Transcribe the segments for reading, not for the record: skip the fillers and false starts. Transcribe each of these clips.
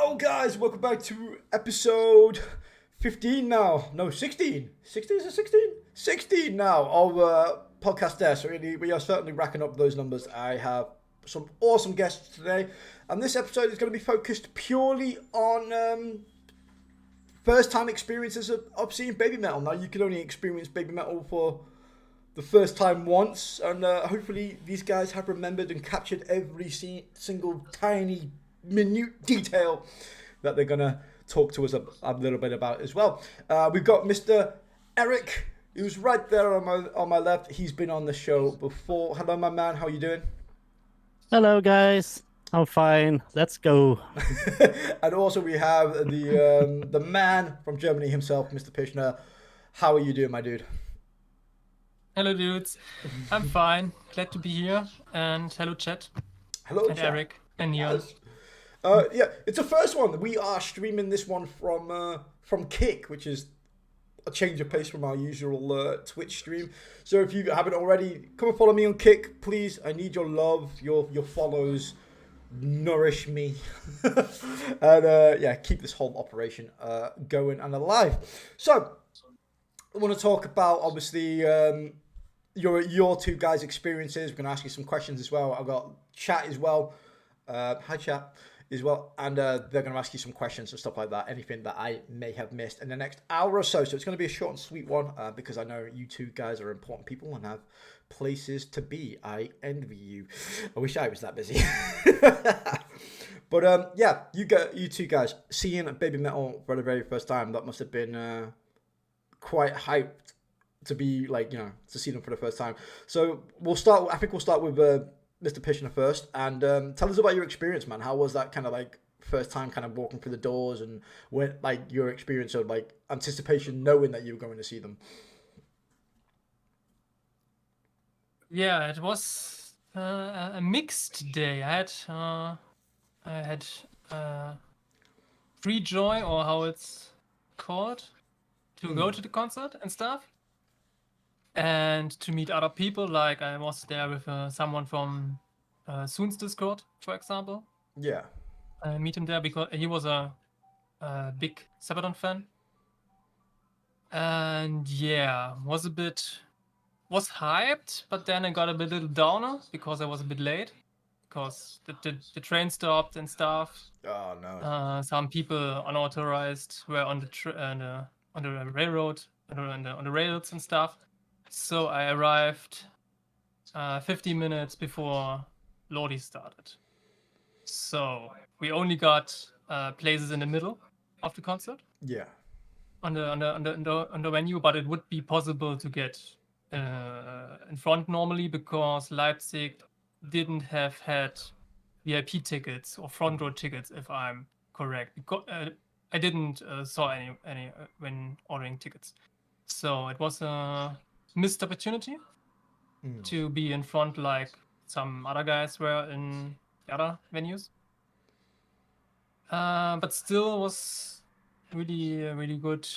Hello guys, welcome back to episode 15 now. No, 16. 16, is it 16? 16 now of Podcast Desk. So we are certainly racking up those numbers. I have some awesome guests today. And this episode is going to be focused purely on first time experiences of seeing BABYMETAL. Now you can only experience BABYMETAL for the first time once. And hopefully these guys have remembered and captured every single tiny minute detail that they're gonna talk to us a little bit about as well. We've got Mr. Erik, who's right there on my left. He's been on the show before. Hello, my man. How are you doing? Hello, guys. I'm fine. Let's go. And also we have the man from Germany himself, Mr. Pischner. How are you doing, my dude? Hello, dudes. I'm fine. Glad to be here. And hello, chat. Hello, and chat. Erik and Neon. Yes. Yeah, it's the first one. We are streaming this one from Kick, which is a change of pace from our usual Twitch stream. So if you haven't already, come and follow me on Kick, please. I need your love, your follows, nourish me, and yeah, keep this whole operation going and alive. So I want to talk about obviously your two guys' experiences. We're gonna ask you some questions as well. I've got chat as well. Hi chat as well, and they're going to ask you some questions and stuff like that, anything that I may have missed in the next hour or so. So it's going to be a short and sweet one because I know you two guys are important people and have places to be. I envy you. I wish I was that busy. But yeah, you two guys seeing BABYMETAL for the very first time, that must have been quite hyped to be like, you know, to see them for the first time. So we'll start with Mr. Pischner first, and tell us about your experience, man. How was that kind of like first time kind of walking through the doors, and when like your experience of like anticipation, knowing that you were going to see them? Yeah, it was a mixed day. I had free joy, or how it's called, to go to the concert and stuff, and to meet other people. Like I was there with someone from Soon's Discord, for example. Yeah. I meet him there because he was a big Sabaton fan. And yeah, was hyped, but then I got a little downer because I was a bit late, because the train stopped and stuff. Oh no. Some people unauthorized were on the railroad, on the rails and stuff. So I arrived 15 minutes before Lodi started. So we only got places in the middle of the concert. Yeah. On the venue, but it would be possible to get in front normally, because Leipzig didn't have had VIP tickets or front row tickets, if I'm correct. Because I didn't saw any when ordering tickets, so it was a missed opportunity to be in front like some other guys were in the other venues. But still was really good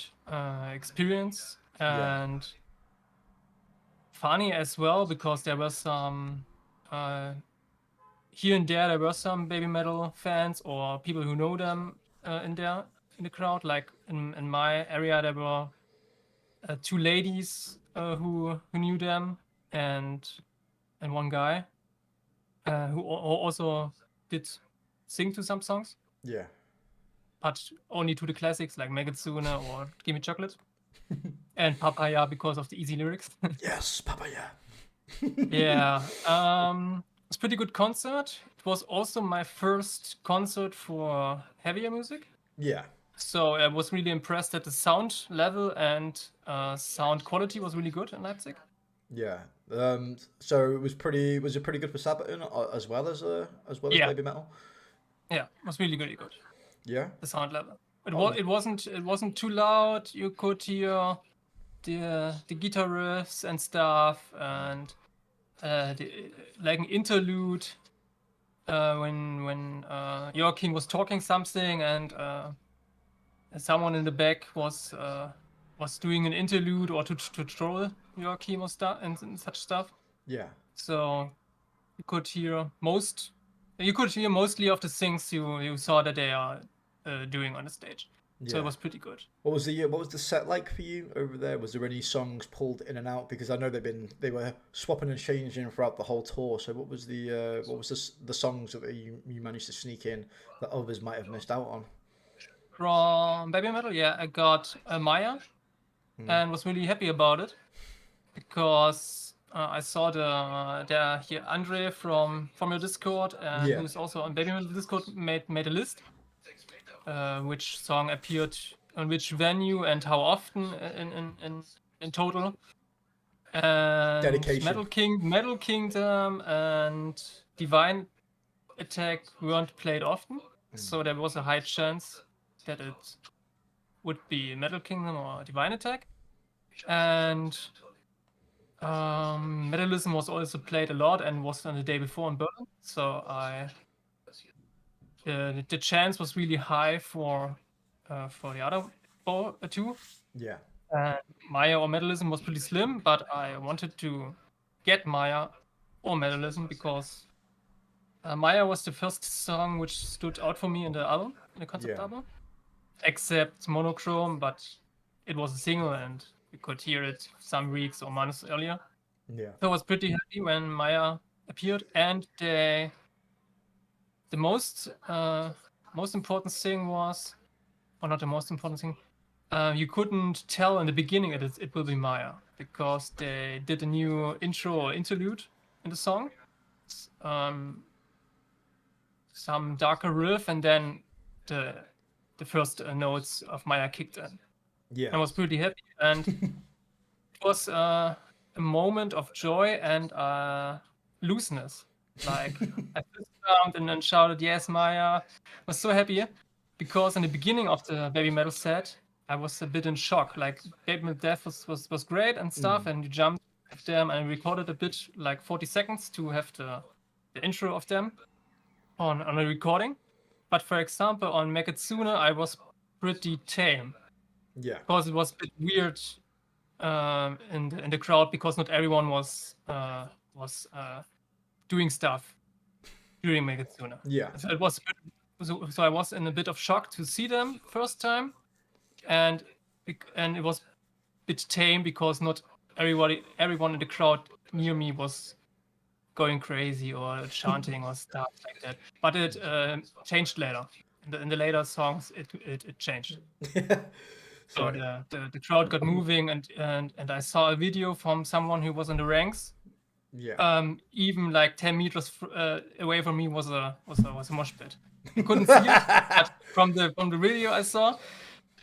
experience, and funny as well, because there were some here and there were some BABYMETAL fans or people who know them in the crowd. Like in my area, there were two ladies who knew them, and one guy who also did sing to some songs. Yeah. But only to the classics like Make It Sooner or Give Me Chocolate. And Papaya, because of the easy lyrics. Yes, Papaya. Yeah. It's a pretty good concert. It was also my first concert for heavier music. Yeah. So I was really impressed that the sound level and sound quality was really good in Leipzig. Yeah. So was it pretty good for Sabaton as well as Yeah. BABYMETAL? Yeah, it was really good. Yeah. The sound level. It wasn't too loud. You could hear the guitar riffs and stuff, and like an interlude when Joachim was talking something, and someone in the back was doing an interlude or to troll Joachim or stuff and such stuff. Yeah. So you could hear mostly of the things you saw that they are doing on the stage. So it was pretty good. What was the set like for you over there? Was there any songs pulled in and out? Because I know they were swapping and changing throughout the whole tour. So what was the songs that you managed to sneak in that others might have missed out on? From BABYMETAL, yeah, I got Maya, and was really happy about it because I saw the here Andre from your Discord, who's also on BABYMETAL Discord, made a list. Which song appeared on which venue and how often in total. And Dedication. Metal Kingdom and Divine Attack weren't played often, so there was a high chance that it would be Metal Kingdom or Divine Attack. And Metalism was also played a lot and was on the day before in Berlin, so the chance was really high for the other two. Yeah. Maya or Metalism was pretty slim, but I wanted to get Maya or Metalism because Maya was the first song which stood out for me in the concept album. Except Monochrome, but it was a single and we could hear it some weeks or months earlier. Yeah. So I was pretty happy when Maya appeared, and the most important thing was, or not the most important thing, you couldn't tell in the beginning it will be Maya because they did a new intro or interlude in the song, some darker riff, and then the first notes of Maya kicked in. Yeah. I was pretty happy, and it was a moment of joy and looseness. Like I flipped around and then shouted, "Yes, Maya!" I was so happy because in the beginning of the BABYMETAL set, I was a bit in shock. Like BABYMETAL Death was great and stuff, and you jumped with them and recorded a bit, like 40 seconds to have the intro of them on a recording. But for example, on Make It Sooner, I was pretty tame. Yeah. Because it was a bit weird in the crowd because not everyone was doing stuff during Make It Sooner. Yeah. So it was so I was in a bit of shock to see them first time, and it was a bit tame because not everyone in the crowd near me was going crazy or chanting or stuff like that. But it changed later. In the later songs, it changed. So the crowd got moving, and I saw a video from someone who was in the ranks. Yeah. Even like 10 meters away from me was a mosh pit. You couldn't see it, but from the video I saw,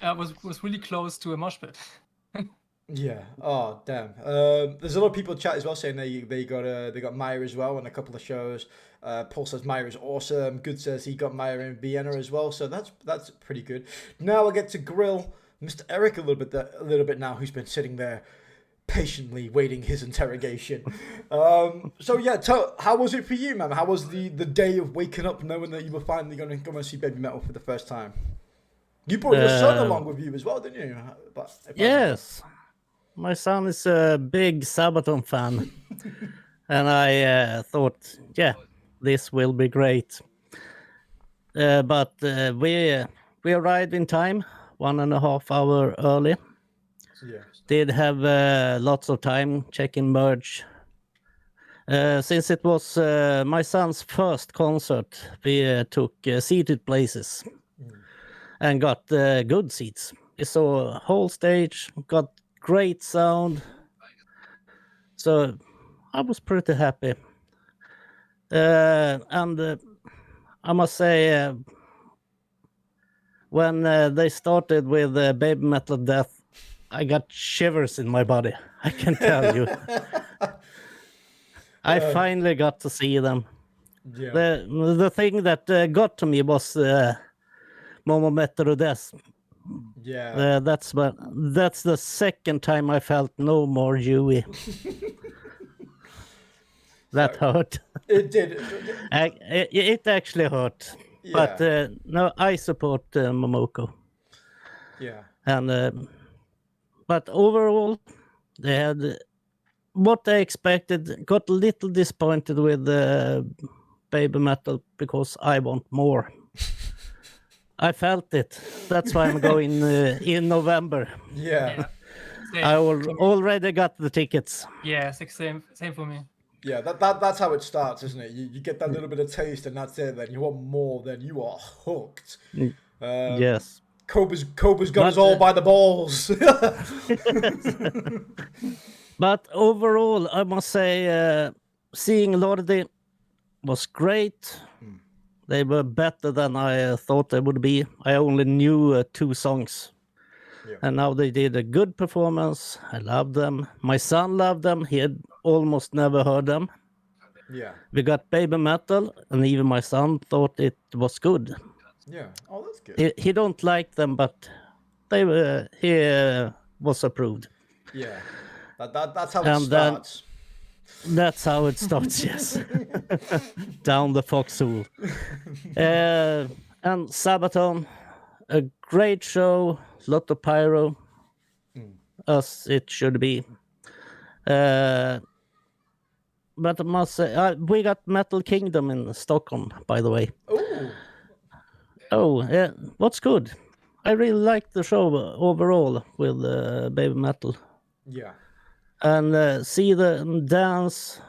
was really close to a mosh pit. Yeah. Oh damn. There's a lot of people in chat as well saying they got Maya as well in a couple of shows. Paul says Maya is awesome. Good says he got Maya in Vienna as well. So that's pretty good. Now I get to grill Mr. Erik a little bit now, who's been sitting there patiently waiting his interrogation. So yeah, how was it for you, man? How was the day of waking up knowing that you were finally going to go and see BABYMETAL for the first time? You brought your son along with you as well, didn't you? Yes. My son is a big Sabaton fan. And I thought, yeah, this will be great. But we arrived in time, 1.5 hours early. Yeah. Did have lots of time checking merge. Since it was my son's first concert, we took seated places and got good seats. We saw a whole stage, got great sound. So I was pretty happy. And I must say, when they started with BABYMETAL Death, I got shivers in my body. I can tell you. I finally got to see them. Yeah. The thing that got to me was Momometro Death. Yeah. That's the second time I felt no more Yui. That hurt. It did. It actually hurt. Yeah. But no, I support Momoko. Yeah. And but overall, they had what they expected. Got a little disappointed with BABYMETAL because I want more. I felt it. That's why I'm going in November. Yeah. Same. I already got the tickets. Yeah, same for me. Yeah, that's how it starts, isn't it? You get that little bit of taste and that's it. Then you want more, then you are hooked. Yes. Cobra's got But, us all by the balls. But overall, I must say, seeing Lordi was great. They were better than I thought they would be. I only knew 2 songs. Yeah. And now they did a good performance. I love them. My son loved them. He had almost never heard them. Yeah. We got BABYMETAL, and even my son thought it was good. Yeah. Oh, that's good. He don't like them, but he was approved. Yeah. That's how it And then- starts. That's how it starts, yes. Down the foxhole. And Sabaton, a great show, lot of pyro, as it should be. But I must say, we got Metal Kingdom in Stockholm, by the way. Ooh. Oh, yeah, what's good? I really liked the show overall with BABYMETAL. Yeah. And see them dance.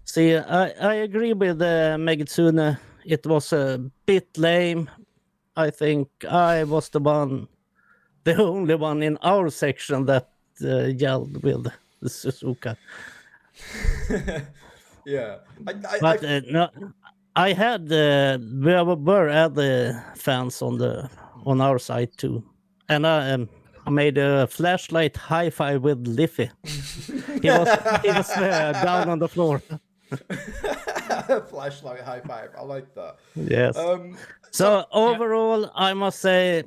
See, I agree with Megitsune. It was a bit lame. I think I was the only one in our section that yelled with the Suzuka. Yeah. But no, I had there were other fans on our side too, and I made a flashlight high five with Liffy. he was down on the floor. Flashlight high five. I like that. Yes. So overall, I must say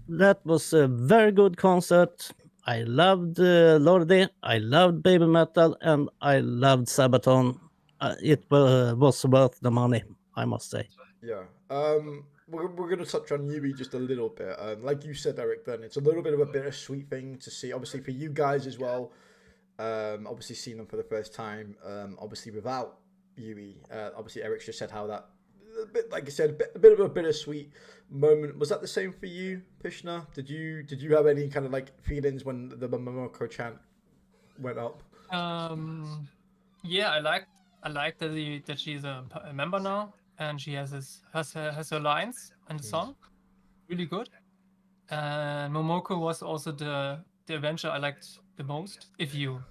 that was a very good concert. I loved Lordi, I loved BABYMETAL, and I loved Sabaton. It was worth the money, I must say. Yeah. We're going to touch on Yui just a little bit. Like you said, Eric, then it's a little bit of a bittersweet thing to see. Obviously, for you guys as well. Obviously, seeing them for the first time. Obviously, without Yui. Obviously, Eric just said how that, a bit, like I said, a bit of a bittersweet moment. Was that the same for you, Pischner? Did you have any kind of like feelings when the Momoko chant went up? Yeah, I like that she's a member now, and she has her lines in the song, really good. And Momoko was also the adventure I liked the most, if you're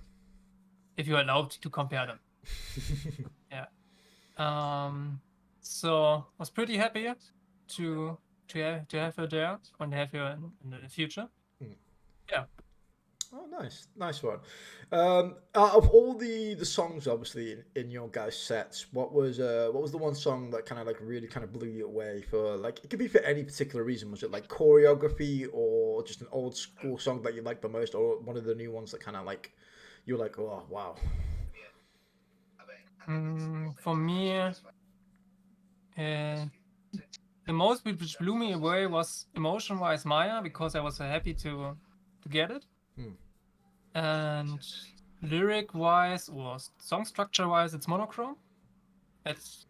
allowed to compare them. Yeah. So I was pretty happy to have her there and have her in the future. Yeah. Oh, nice one. Out of all the songs, obviously in your guys' sets, what was the one song that kind of like really kind of blew you away for, like, it could be for any particular reason? Was it like choreography or just an old school song that you liked the most, or one of the new ones that kind of like you're like, oh wow? For me, the most which blew me away was emotion-wise Maya, because I was so happy to get it. And lyric-wise or song structure-wise, it's monochrome. It's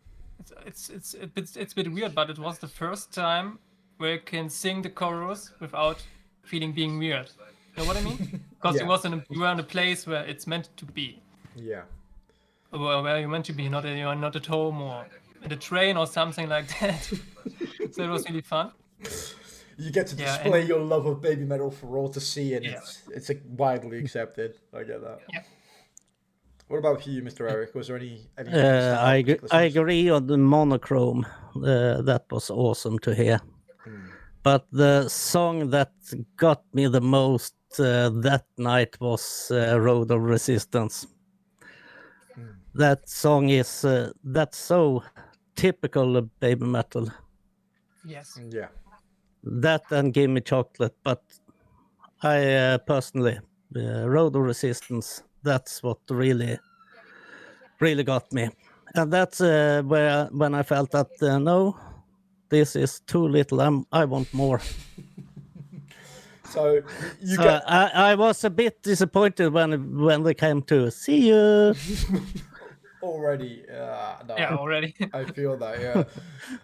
a bit weird, but it was the first time where you can sing the chorus without feeling being weird. You know what I mean? Because Yeah. you were in a place where it's meant to be. Yeah. Where you're meant to be, you're not at home or in the train or something like that. So it was really fun. You get to display your love of BABYMETAL for all to see, and it's widely accepted. I get that. Yeah. What about you, Mr. Eric? Was there any I agree on the monochrome. That was awesome to hear. But the song that got me the most that night was Road of Resistance. That song is that's so typical of BABYMETAL. Yes. Yeah. That and Give Me Chocolate, but I personally, Road of Resistance, that's what really got me. And that's when I felt that, no, this is too little, I want more. So I was a bit disappointed when they came to see you. Already, no, Yeah, already. I feel that,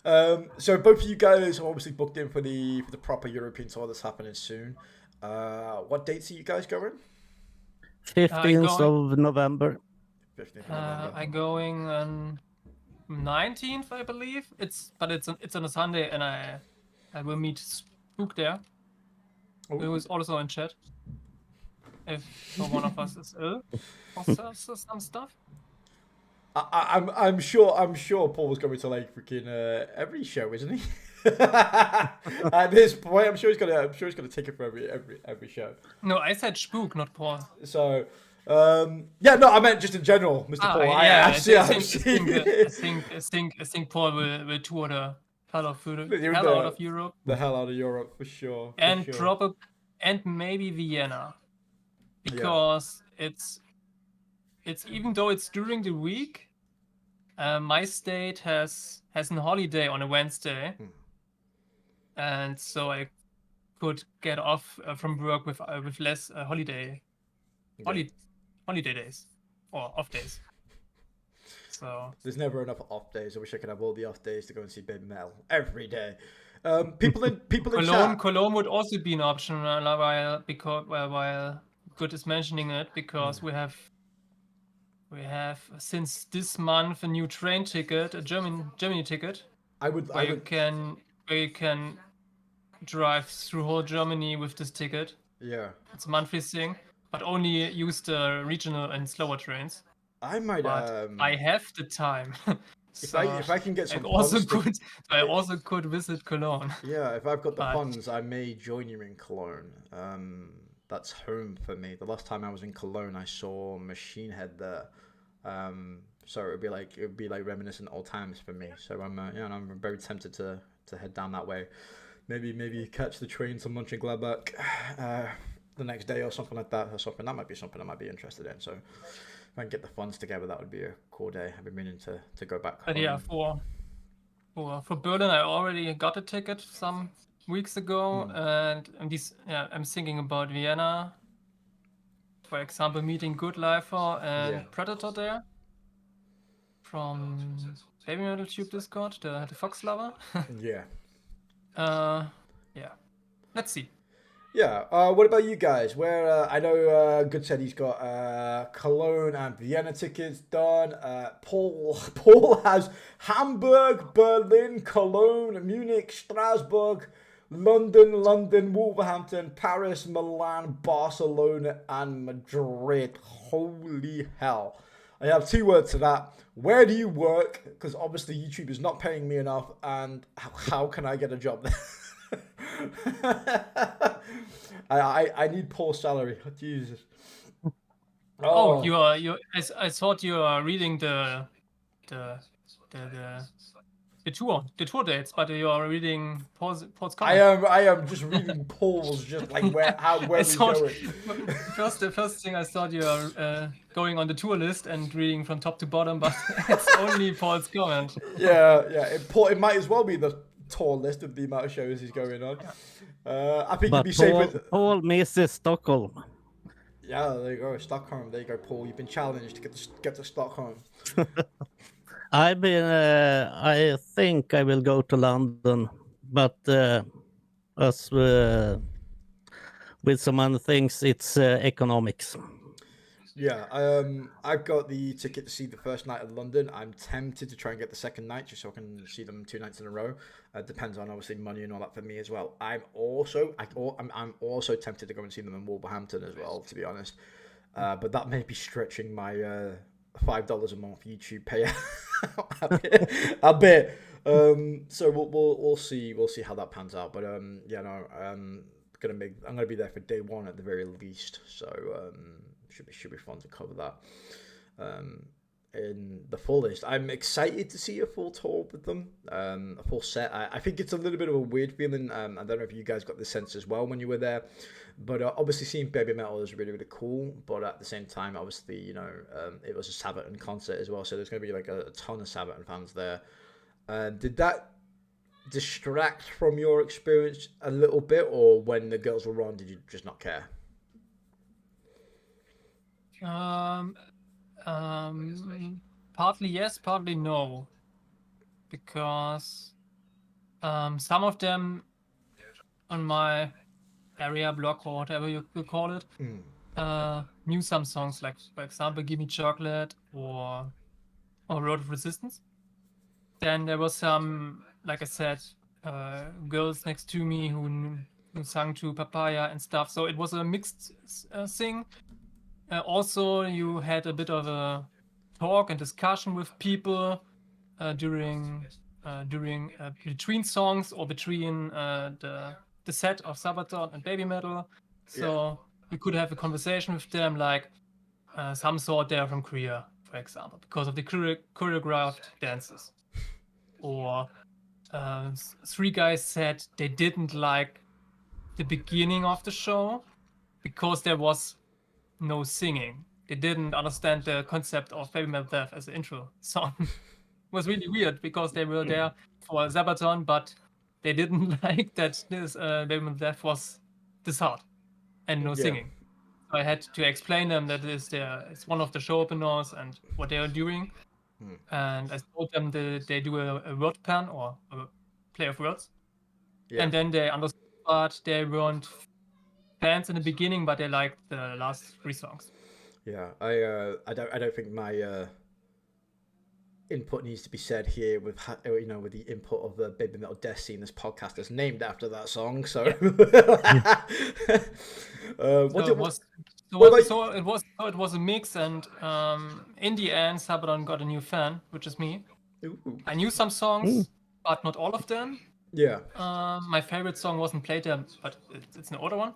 yeah. So both of you guys are obviously booked in for the proper European tour that's happening soon. What dates are you guys going? 15th of November. 15th of November. I going on 19th, I believe. It's on a Sunday, and I will meet Spook there, who is also in chat. If one of us is ill or some stuff. I'm sure Paul was going to like freaking every show, isn't he? At this point, I'm sure he's gonna take it for every show. No, I said Spook, not Paul. So, yeah, no, I meant just in general, Mr. Paul. Yeah, I think Paul will tour the hell out of Europe. The hell out of Europe for sure. And maybe Vienna, because it's even though it's during the week, my state has a holiday on a Wednesday, and so I could get off from work with less holiday days or off days. So there's never enough off days. I wish I could have all the off days to go and see BABYMETAL every day. People in chat. Cologne would also be an option while Good is mentioning it, because we have since this month a new train ticket, a Germany ticket. You can drive through whole Germany with this ticket. Yeah. It's a monthly thing, but only use the regional and slower trains. I might. I have the time. So if I can get some I also could visit Cologne. Yeah, if I've got the funds, I may join you in Cologne. That's home for me. The last time I was in Cologne, I saw Machine Head there. So it would be like reminiscent old times for me. So I'm very tempted to head down that way. Maybe catch the train to Mönchengladbach the next day or something like that. That might be something I might be interested in. So if I can get the funds together, that would be a cool day. I've been meaning to go back home. But yeah, for Berlin, I already got a ticket some weeks ago, and I'm thinking about Vienna. For example, meeting Goodlifer and Predator there from BABYMETAL Tube Discord, the Fox Lover. Yeah. Yeah. Let's see. Yeah. What about you guys? Where I know Good said he's got Cologne and Vienna tickets done. Paul has Hamburg, Berlin, Cologne, Munich, Strasbourg, London, Wolverhampton, Paris, Milan, Barcelona, and Madrid. Holy hell. I have 2 words to that. Where do you work? Because obviously YouTube is not paying me enough, and how can I get a job there? I need Paul's salary. Jesus. Oh, I thought you are reading the tour dates, but you are reading Paul's comment. I am just reading Paul's, just like where he's going. The first thing I thought you are going on the tour list and reading from top to bottom, but it's only Paul's comment. Yeah. It might as well be the tour list of the amount of shows he's going on. I think you'd be safe with Paul misses Stockholm. Yeah, there you go, Stockholm. There you go, Paul. You've been challenged to get to Stockholm. I think I will go to London, but as with some other things, it's economics. Yeah, I've got the ticket to see the first night of London. I'm tempted to try and get the second night just so I can see them 2 nights in a row. Depends on obviously money and all that for me as well. I'm also tempted to go and see them in Wolverhampton as well, to be honest. But that may be stretching my $5 a month YouTube payout a bit. So we'll see how that pans out. But I'm gonna be there for day 1 at the very least. So should be fun to cover that in the full list. I'm excited to see a full tour with them, a full set. I think it's a little bit of a weird feeling. I don't know if you guys got the sense as well when you were there, but obviously seeing BABYMETAL is really, really cool. But at the same time, obviously, it was a Sabaton concert as well, so there's going to be like a ton of Sabaton fans there. Did that distract from your experience a little bit, or when the girls were on, did you just not care? partly yes, partly no, because some of them on my area blog or whatever you could call it knew some songs, like for example "Give Me Chocolate" or "Road of Resistance." Then there was some, like I said, girls next to me who sang to Papaya and stuff. So it was a mixed thing. Also, you had a bit of a talk and discussion with people during between songs or between the set of Sabaton and BABYMETAL. So you could have a conversation with them, like some thought they're from Korea, for example, because of the choreographed dances. Or 3 guys said they didn't like the beginning of the show because there was no singing. They didn't understand the concept of BABYMETAL Death as an intro song. It was really weird because they were there for Sabaton, but they didn't like that this BABYMETAL Death was this hard and no singing. So I had to explain them that it's one of the show openers and what they are doing. And I told them that they do a word pan or a play of words. And then they understood that they weren't fans in the beginning, but they liked the last 3 songs. Yeah, I don't think my input needs to be said here with with the input of the BABYMETAL Death Scene. This podcast is named after that song, so. It was a mix, and in the end, Sabaton got a new fan, which is me. Ooh. I knew some songs, but not all of them. Yeah. My favorite song wasn't played there, but it's an older one.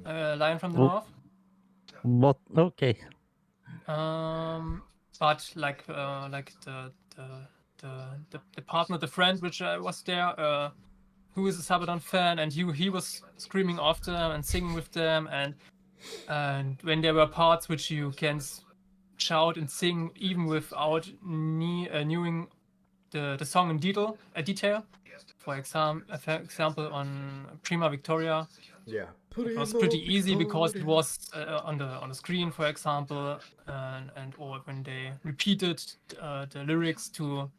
Lion from the North. What? Okay. But like the partner, the friend, which was there, who is a Sabaton fan, and he was screaming after them and singing with them, and when there were parts which you can shout and sing even without knowing the song in detail. For example, on Prima Victoria. Yeah. It was pretty easy because it was on the screen, for example, and or when they repeated the lyrics to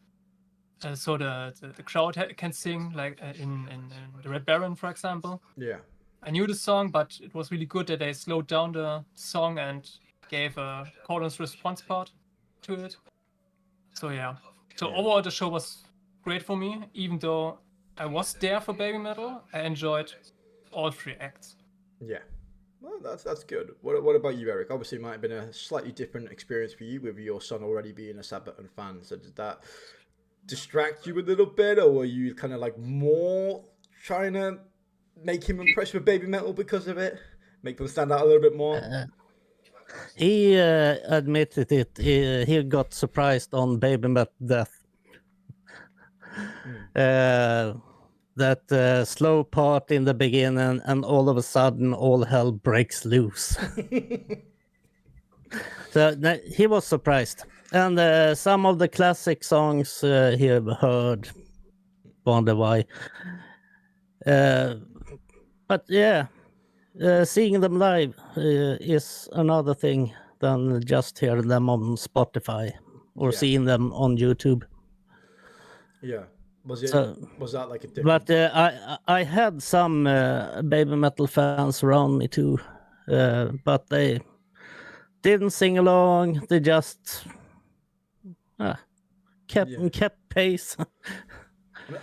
so the crowd can sing, like in the Red Baron, for example. Yeah. I knew the song, but it was really good that they slowed down the song and gave a call and response part to it. So yeah. So overall, the show was great for me. Even though I was there for BABYMETAL, I enjoyed all 3 acts. Yeah. Well, that's good. What about you, Erik? Obviously, it might have been a slightly different experience for you with your son already being a Sabaton fan. So did that distract you a little bit, or were you kind of like more trying to make him impressed with BABYMETAL because of it? Make them stand out a little bit more? He admitted it. He got surprised on BABYMETAL Death. That slow part in the beginning, and all of a sudden, all hell breaks loose. So he was surprised. And some of the classic songs he heard, wonder why. But yeah, seeing them live is another thing than just hearing them on Spotify or seeing them on YouTube. Yeah. Was that like a different? But I had some BABYMETAL fans around me too, but they didn't sing along. They just kept pace.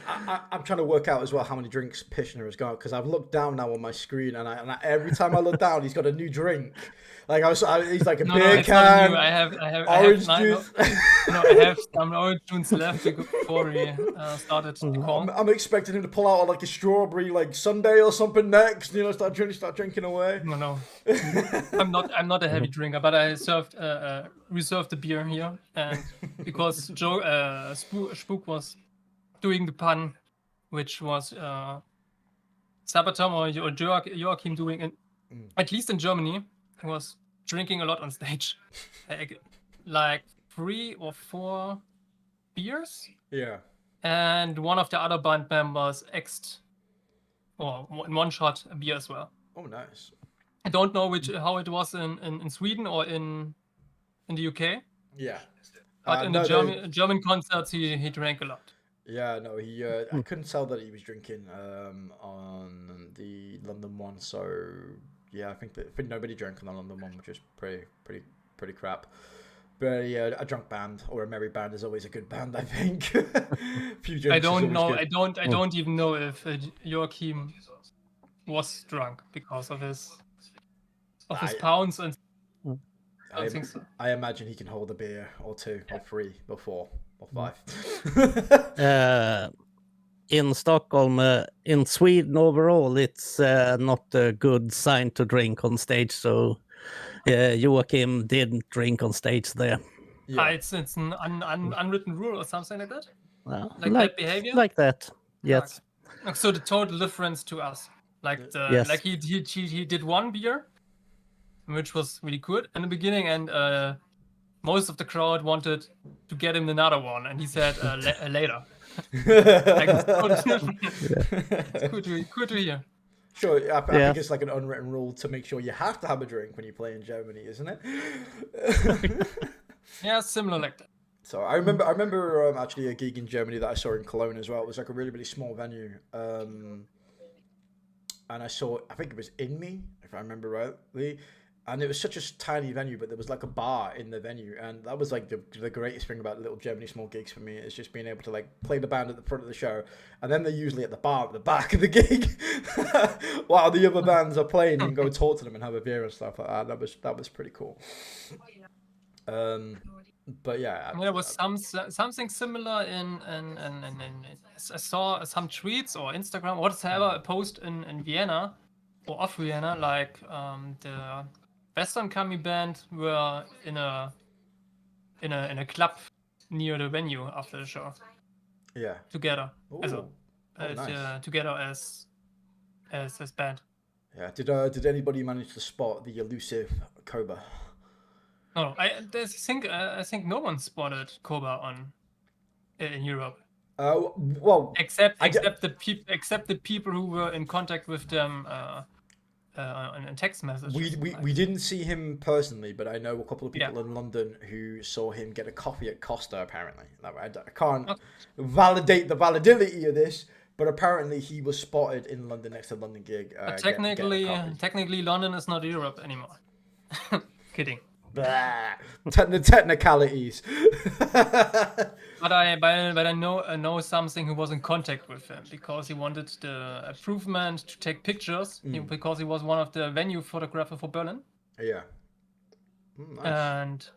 I'm trying to work out as well how many drinks Pischner has got, because I've looked down now on my screen, and every time I look down, he's got a new drink. Like he's like a beer can. I have orange juice. I have some orange juice left before we started the call. I'm expecting him to pull out like a strawberry like sundae or something next. Start drinking away. No. I'm not a heavy drinker, but I reserved the beer here, and because Spook was doing the pun, which was Sabaton or Joachim doing, at least in Germany, he was drinking a lot on stage, like 3 or 4 beers. Yeah. And one of the other band members in one shot a beer as well. Oh, nice. I don't know how it was in Sweden or in the UK. Yeah. But in no, the German concerts, he drank a lot. Yeah, no, he. I couldn't tell that he was drinking on the London one. So yeah, I think nobody drank on the London one, which is pretty crap. But yeah, a drunk band or a merry band is always a good band, I think. Few drinks I don't is know. always good. I don't even know if Joachim was drunk because of his pounds and things. So. I imagine he can hold a beer or two or three or four or five. In Stockholm, in Sweden overall, it's not a good sign to drink on stage. So Joachim didn't drink on stage there. Yeah. It's an unwritten rule or something like that. Like bad behavior. Like that. Yes. Okay. So the total difference to us, yes. like he did one beer, which was really good in the beginning, and most of the crowd wanted to get him another one, and he said later. Like, it's good to hear. Sure, I think it's like an unwritten rule to make sure you have to have a drink when you play in Germany, isn't it? Yeah, similar like that. So I remember actually a gig in Germany that I saw in Cologne as well. It was like a really small venue, and I think it was In Me, if I remember rightly. And it was such a tiny venue, but there was like a bar in the venue, and that was like the greatest thing about little Germany small gigs for me, is just being able to like play the band at the front of the show, and then they're usually at the bar at the back of the gig, while the other bands are playing. You can go talk to them and have a beer and stuff like that. That was pretty cool. But yeah, there was something similar in I saw some tweets or Instagram whatever, a post in Vienna or off Vienna, like the Western Kami band were in a club near the venue after the show. Yeah. Together. Nice. Together as band. Yeah. Did anybody manage to spot the elusive Koba? No, I think no one spotted Koba in Europe. Well, except the people who were in contact with them in text messages. We didn't see him personally, but I know a couple of people in London who saw him get a coffee at Costa. Apparently, I can't validate the validity of this, but apparently he was spotted in London next to London gig. Technically, London is not Europe anymore. Kidding. Technicalities. But I know something who was in contact with him because he wanted the approval to take pictures because he was one of the venue photographers for Berlin. Yeah. Nice.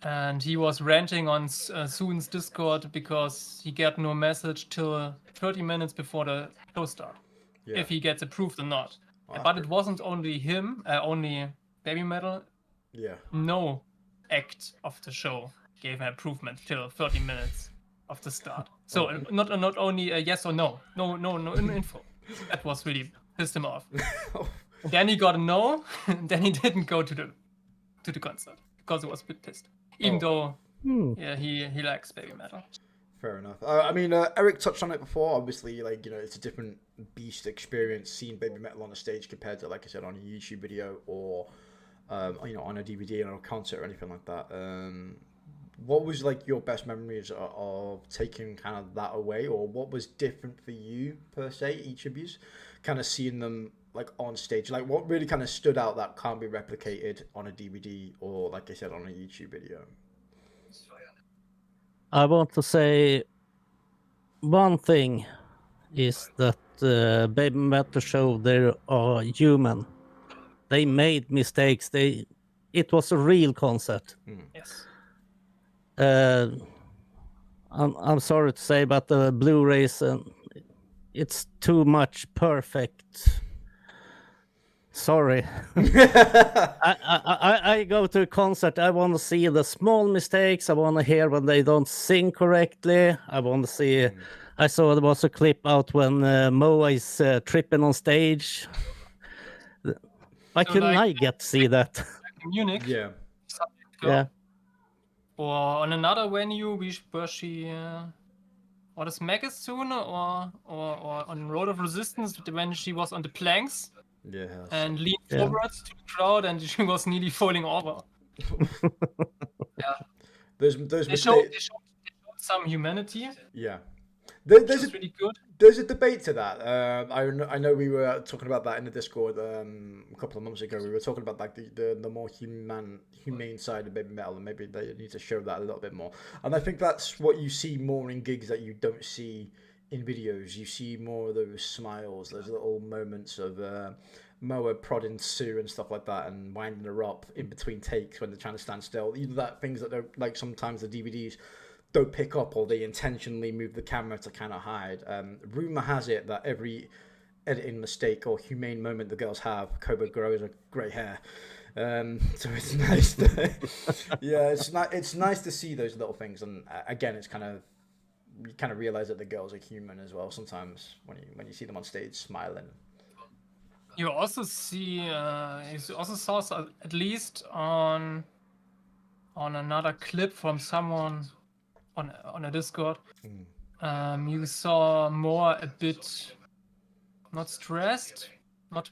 And he was ranting on Soon's Discord because he got no message till 30 minutes before the show start, if he gets approved or not. But it wasn't only him, only BABYMETAL. Yeah. No act of the show gave an approval till 30 minutes of the start. So not only a yes or no info. That was really pissed him off. Then he got a no, and then he didn't go to the concert because he was a bit pissed. Even though he likes BABYMETAL. Fair enough. I mean, Erik touched on it before. Obviously, like, you know, it's a different beast experience seeing BABYMETAL on a stage compared to, like I said, on a YouTube video or you know, on a DVD or a concert or anything like that. What was like your best memories of taking kind of that away, or what was different for you per se, each of you, kind of seeing them like on stage? Like, what really kind of stood out that can't be replicated on a DVD or, like I said, on a YouTube video? I want to say one thing is that BABYMETAL show they are human. They made mistakes. It was a real concert. Yes. I'm sorry to say, but the Blu-rays, it's too much perfect. Sorry. I go to a concert. I want to see the small mistakes. I want to hear when they don't sing correctly. I want to see. I saw there was a clip out when Moa is tripping on stage. Why couldn't I get to see that? Like in Munich. Yeah. Yeah. Or on another venue where she or this Magazine or on Road of Resistance when she was on the planks and leaned forward to the crowd and she was nearly falling over. They showed some humanity, Yeah. which There's is really good. There's a debate to that. I know we were talking about that in the Discord a couple of months ago. We were talking about like the more humane side of BABYMETAL, and maybe they need to show that a little bit more. And I think that's what you see more in gigs that you don't see in videos. You see more of those smiles, those little moments of Moa prodding Sue and stuff like that, and winding her up in between takes when they're trying to stand still. Either that things that don't, like sometimes the DVDs don't pick up, or they intentionally move the camera to kind of hide. Rumor has it that every editing mistake or humane moment the girls have, Cobra grows a grey hair. So it's nice to, yeah, it's nice to see those little things. And again, it's you kind of realize that the girls are human as well sometimes when you see them on stage smiling. You also see, you also saw at least on another clip from someone on a Discord. You saw more a bit, not stressed, not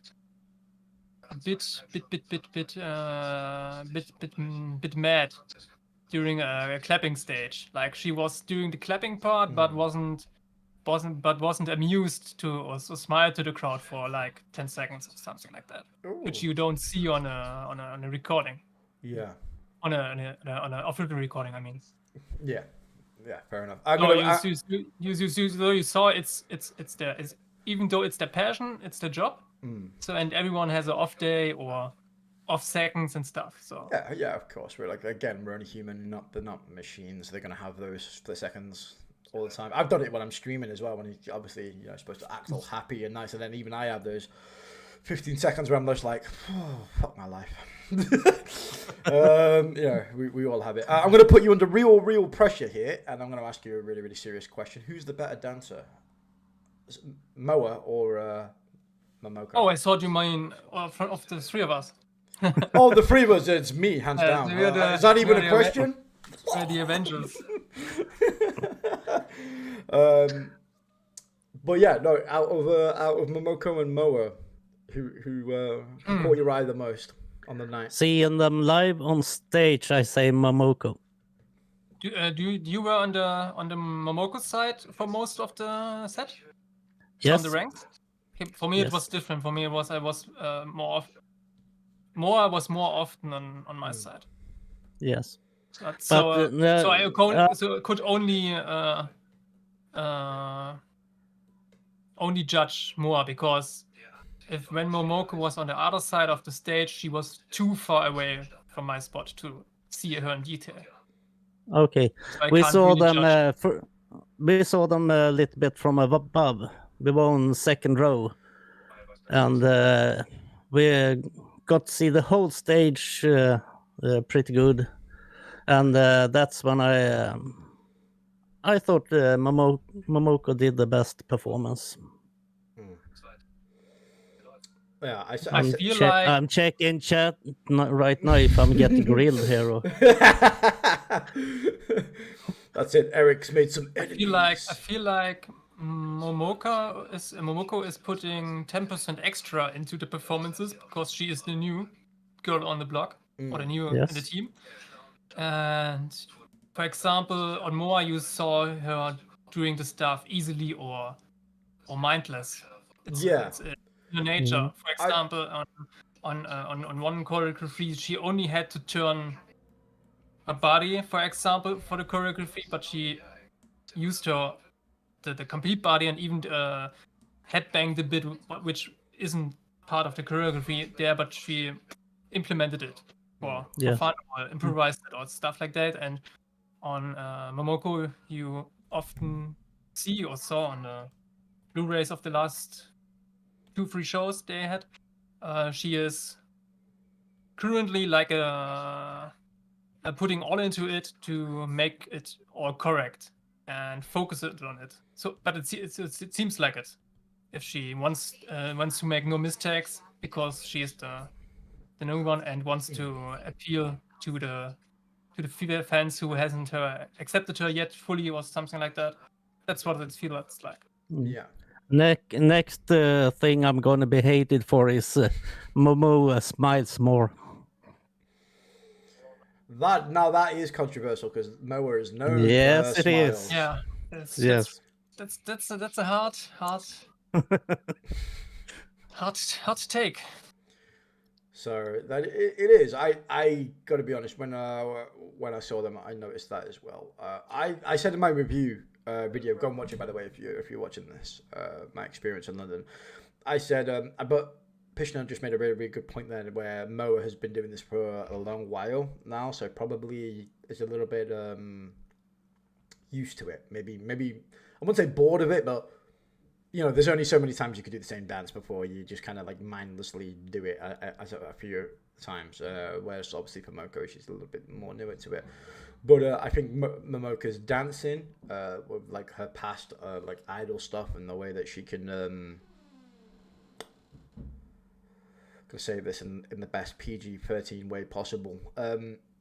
a bit mad during a clapping stage. Like she was doing the clapping part, but wasn't amused to or smile to the crowd for like 10 seconds or something like that. Ooh. Which you don't see on a recording. Yeah. On a official recording, I mean. Yeah. Yeah, fair enough. You saw it's even though it's their passion, it's their job. So and everyone has an off day or off seconds and stuff. So yeah, of course. We're only human, they're not machines. They're gonna have those split seconds all the time. I've done it when I'm streaming as well, when you obviously supposed to act all happy and nice, and then even I have those 15 seconds where I'm just like, oh, fuck my life. We all have it. I'm going to put you under real pressure here, and I'm going to ask you a really, really serious question. Who's the better dancer, Moa or Momoko? Oh, I thought you mean of the three of us. Oh, the three of us, it's me, hands down. Is that even a question? The Avengers. But yeah, no. Out of Momoko and Moa, who caught your eye the most on the night? Seeing them live on stage, I say Momoko. You were on the Momoko side for most of the set? Yes. On the ranks? Okay, for me, it was different. For me, I was more often on my side. Yes. So I could only judge more, because when Momoko was on the other side of the stage, she was too far away from my spot to see her in detail. Okay, So we saw them a little bit from above. We were on second row, and we got to see the whole stage pretty good. And that's when I thought Momoko did the best performance. Yeah, I'm checking chat right now if I'm getting grilled here. Or... That's it. Erik's made some enemies. I feel like Momoko is putting 10% extra into the performances, because she is the new girl on the block, or the new in the team. And for example, on Moa, you saw her doing the stuff easily or mindless. It's in nature. For example, on one choreography, she only had to turn her body, for example, for the choreography, but she used the complete body and even headbanged a bit, which isn't part of the choreography there, but she implemented it for fun, or improvised it, or stuff like that. And on Momoko, you often see or saw on the Blu-rays of the last 2-3 shows they had, she is currently like putting all into it to make it all correct and focus it on it. So, but it seems like it. If she wants to make no mistakes, because she is the new one and wants to appeal to the female fans who hasn't accepted her yet fully, or something like that. That's what it feels like. Yeah. Next thing I'm gonna be hated for is Momo smiles more. That is controversial because Moa is known Yes, for her it is. smiles. Yeah, Yes. that's a hard take. So that it is. I got to be honest. When I saw them, I noticed that as well. I said in my review video, go and watch it by the way if you're watching this. My experience in London, I said, but Pischner just made a really, really good point there, where Moa has been doing this for a long while now, so probably is a little bit used to it. Maybe I wouldn't say bored of it, but you know, there's only so many times you could do the same dance before you just kind of like mindlessly do it a few times. Whereas obviously for Momoko, she's a little bit more newer to it. But I think Momoko's dancing with like her past like idol stuff and the way that she can gonna say this in the best PG-13 way possible,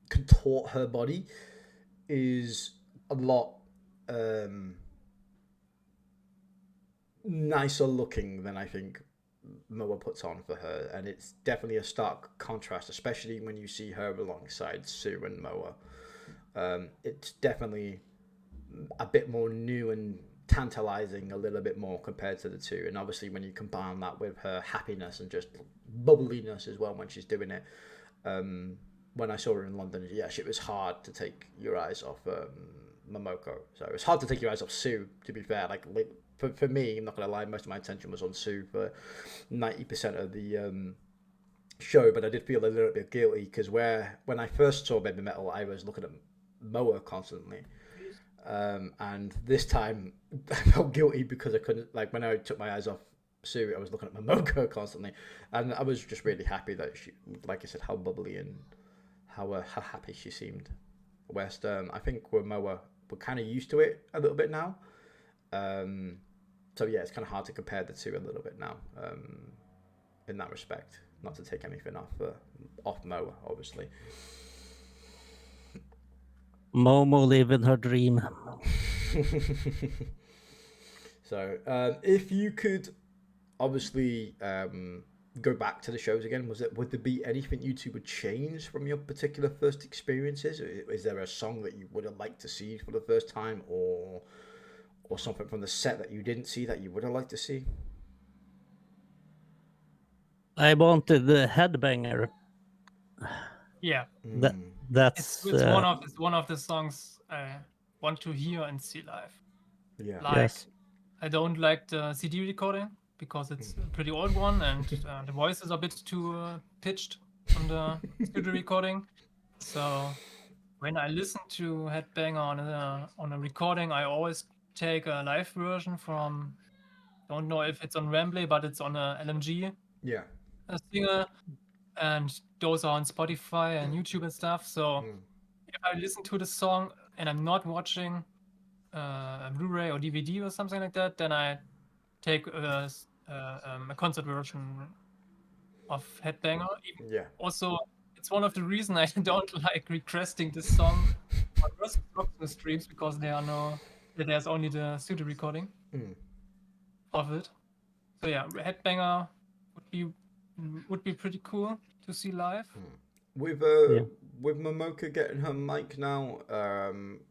contort her body is a lot nicer looking than I think Moa puts on for her, and it's definitely a stark contrast, especially when you see her alongside Sue and Moa. It's definitely a bit more new and tantalizing a little bit more compared to the two, and obviously when you combine that with her happiness and just bubbliness as well when she's doing it, when I saw her in London, it was hard to take your eyes off Momoko. So it was hard to take your eyes off Sue, to be fair. Like for me, I'm not gonna lie, most of my attention was on Sue for 90% of the show, but I did feel a little bit guilty because when I first saw BABYMETAL, I was looking at Moa constantly. And this time I felt guilty because I couldn't, like, when I took my eyes off Sue, I was looking at Momoko constantly, and I was just really happy that she, like I said, how bubbly and how happy she seemed. Whereas I think with Moa, we're kind of used to it a little bit now. So yeah, it's kind of hard to compare the two a little bit now, in that respect. Not to take anything off Moa, obviously. Momo living her dream. So, if you could, obviously, go back to the shows again, would there be anything you two would change from your particular first experiences? Is there a song that you would have liked to see for the first time, or something from the set that you didn't see that you would have liked to see? I wanted the headbanger. Yeah, That's it's one of the songs I want to hear and see live. Yeah. Like, yes. I don't like the CD recording because it's a pretty old one and the voice is a bit too pitched on the studio recording. So when I listen to Headbanger on a recording, I always take a live version from, don't know if it's on Wembley, but it's on a LMG Yeah. singer, and those are on Spotify and YouTube and stuff. So if I listen to the song and I'm not watching a Blu-ray or DVD or something like that, then I take a concert version of Headbanger. Yeah. Also, it's one of the reasons I don't like requesting this song on Rock streams, because there's only the studio recording of it. So yeah, Headbanger would be pretty cool to see live. With Momoka getting her mic now,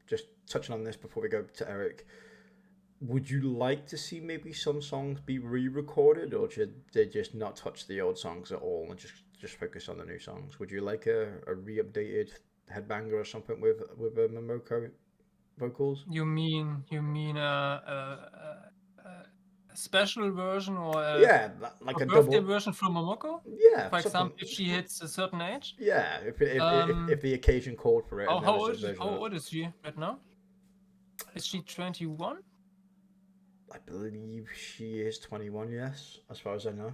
just touching on this before we go to Erik, would you like to see maybe some songs be re-recorded, or should they just not touch the old songs at all and just focus on the new songs? Would you like a re-updated Headbanger or something with a Momoko vocals? You mean a special version, or like a birthday double version from Momoko? Yeah, For example, if she hits a certain age. Yeah, if the occasion called for it. How old is she right now? Is she 21? I believe she is 21. Yes, as far as I know.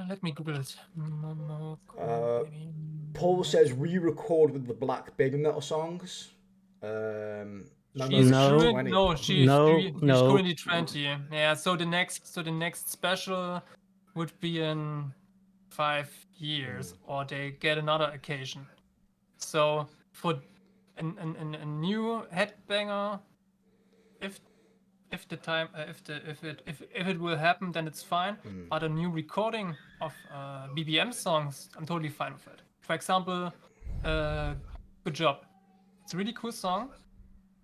Let me Google it. Momoko, Paul says re-record with the Black BABYMETAL songs. She's currently 20. Yeah, so the next special would be in 5 years, or they get another occasion. So for a new Headbanger, if it will happen, then it's fine. But a new recording of BBM songs, I'm totally fine with it. For example, good job. It's a really cool song,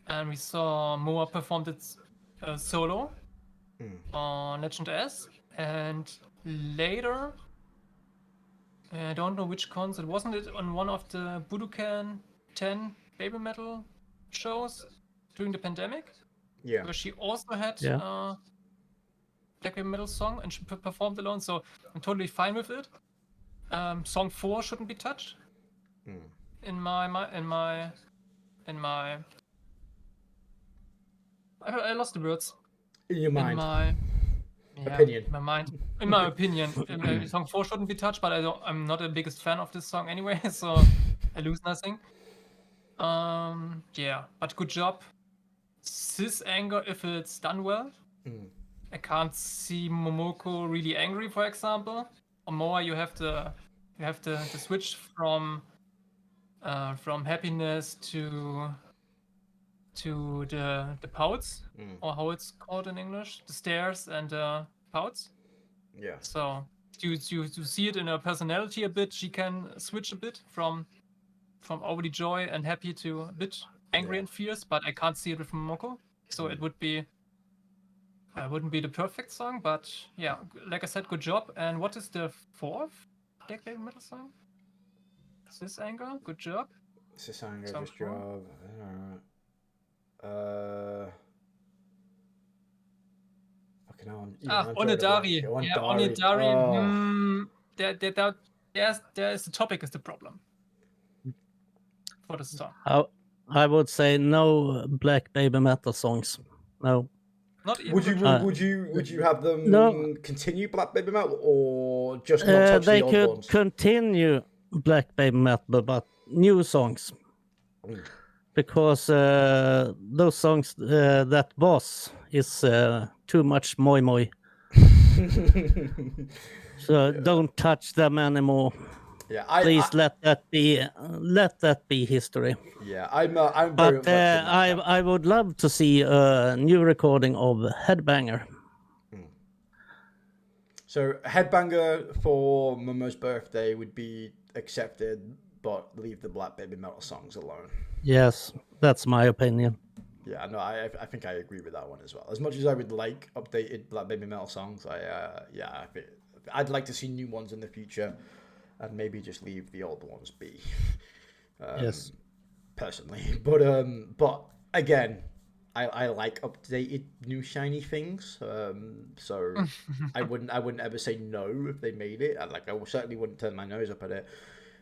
and we saw Moa performed it solo on Legend S, and later, I don't know which concert, wasn't it on one of the Budokan 10 baby metal shows during the pandemic? Yeah. Where she also had Yeah. black baby metal song and she performed alone, so I'm totally fine with it. Song 4 shouldn't be touched. In my I lost the words. In your mind. In my opinion. In my mind. In my opinion, song 4 shouldn't be touched, but I'm not the biggest fan of this song anyway, so I lose nothing. Yeah, but good job. Cis anger if it's done well. I can't see Momoko really angry, for example. Or Moa, you have to switch from happiness to the pouts, or how it's called in English, the stairs and the pouts. Yeah. So you see it in her personality a bit. She can switch a bit from overly joy and happy to a bit angry and fierce, but I can't see it with Momoko. So it wouldn't be the perfect song, but yeah, like I said, good job. And what is the fourth black baby metal song? Cis anger, good job. Cis anger, Song just 4. job. Fucking hell. Onidari. Yeah, Onidari. Oh. There's the topic is the problem for the song. I would say no black baby metal songs. No. Not even Would you have them No. continue black baby metal or just not touch They the old could ones? continue black baby metal, but new songs. Because those songs that was is too much moi moi. So don't touch them anymore. Yeah, Please let that be history. Yeah, I'm very But much in that camp. I would love to see a new recording of Headbanger. So Headbanger for Momo's birthday would be accepted, but leave the black baby metal songs alone. Yes, that's my opinion. Yeah, no, I think I agree with that one as well. As much as I would like updated black baby metal songs, I'd like to see new ones in the future, and maybe just leave the old ones be. Yes. Personally, but again, I like updated new shiny things. So I wouldn't ever say no if they made it. I certainly wouldn't turn my nose up at it.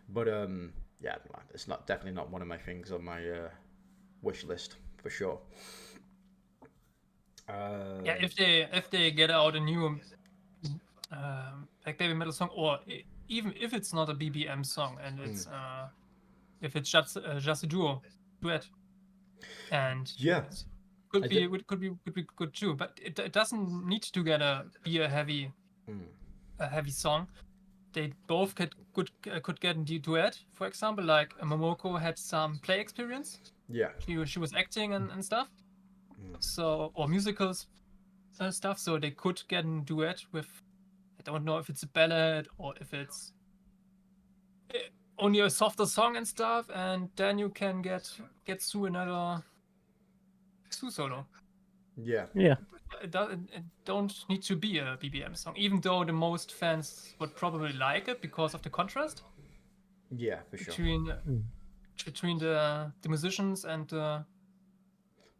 But yeah, it's definitely not one of my things on my wish list for sure. Yeah, if they get out a new black baby metal song, or even if it's not a BBM song and it's if it's just a duet, and yeah, could be good too. But it doesn't need to be a heavy song. They both could get a duet. For example, like Momoko had some play experience. Yeah, she was acting and stuff. So, or musicals stuff. So they could get a duet with. I don't know if it's a ballad or if it's only a softer song and stuff, and then you can get through another solo. Yeah. It don't need to be a BBM song, even though the most fans would probably like it because of the contrast. Yeah, for sure. Between the musicians and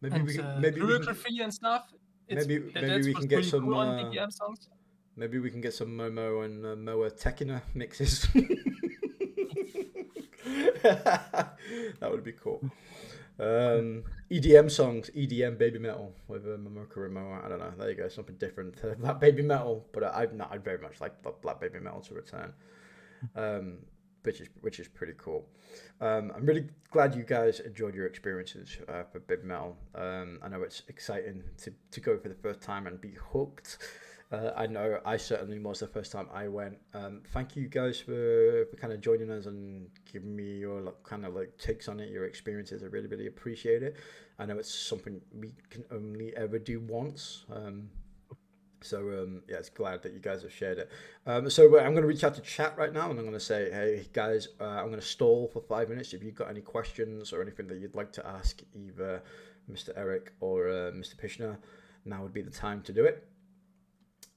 maybe choreography and stuff. Maybe we can get some cool on BBM songs. Maybe we can get some Momo and Moa Tekina mixes. That would be cool. EDM songs, EDM baby metal with Momoko and Moa. I don't know. There you go, something different to Black Baby Metal. But I'd very much like Black Baby Metal to return, which is pretty cool. I'm really glad you guys enjoyed your experiences for Baby Metal. I know it's exciting to go for the first time and be hooked. I know I certainly was the first time I went. Thank you guys for kind of joining us and giving me your kind of takes on it, your experiences. I really, really appreciate it. I know it's something we can only ever do once. So yeah, it's glad that you guys have shared it. So I'm going to reach out to chat right now, and I'm going to say, hey guys, I'm going to stall for 5 minutes. If you've got any questions or anything that you'd like to ask either Mr. Erik or Mr. Pischner, now would be the time to do it.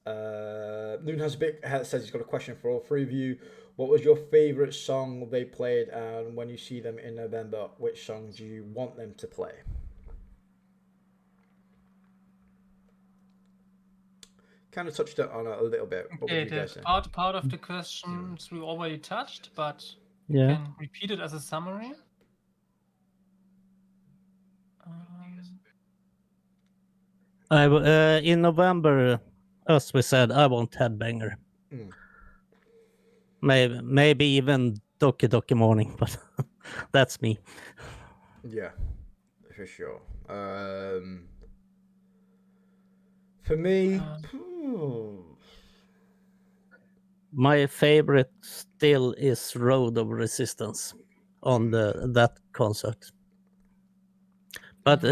Noon says he's got a question for all three of you. What was your favorite song they played, and when you see them in November, which song do you want them to play? Kind of touched it on a little bit. What would you guys say? Part of the questions we already touched, but Yeah. you can repeat it as a summary. In November, as we said, I want Headbanger. Maybe even Doki Doki Morning, but that's me. Yeah, for sure. For me, my favorite still is Road of Resistance on that concert. But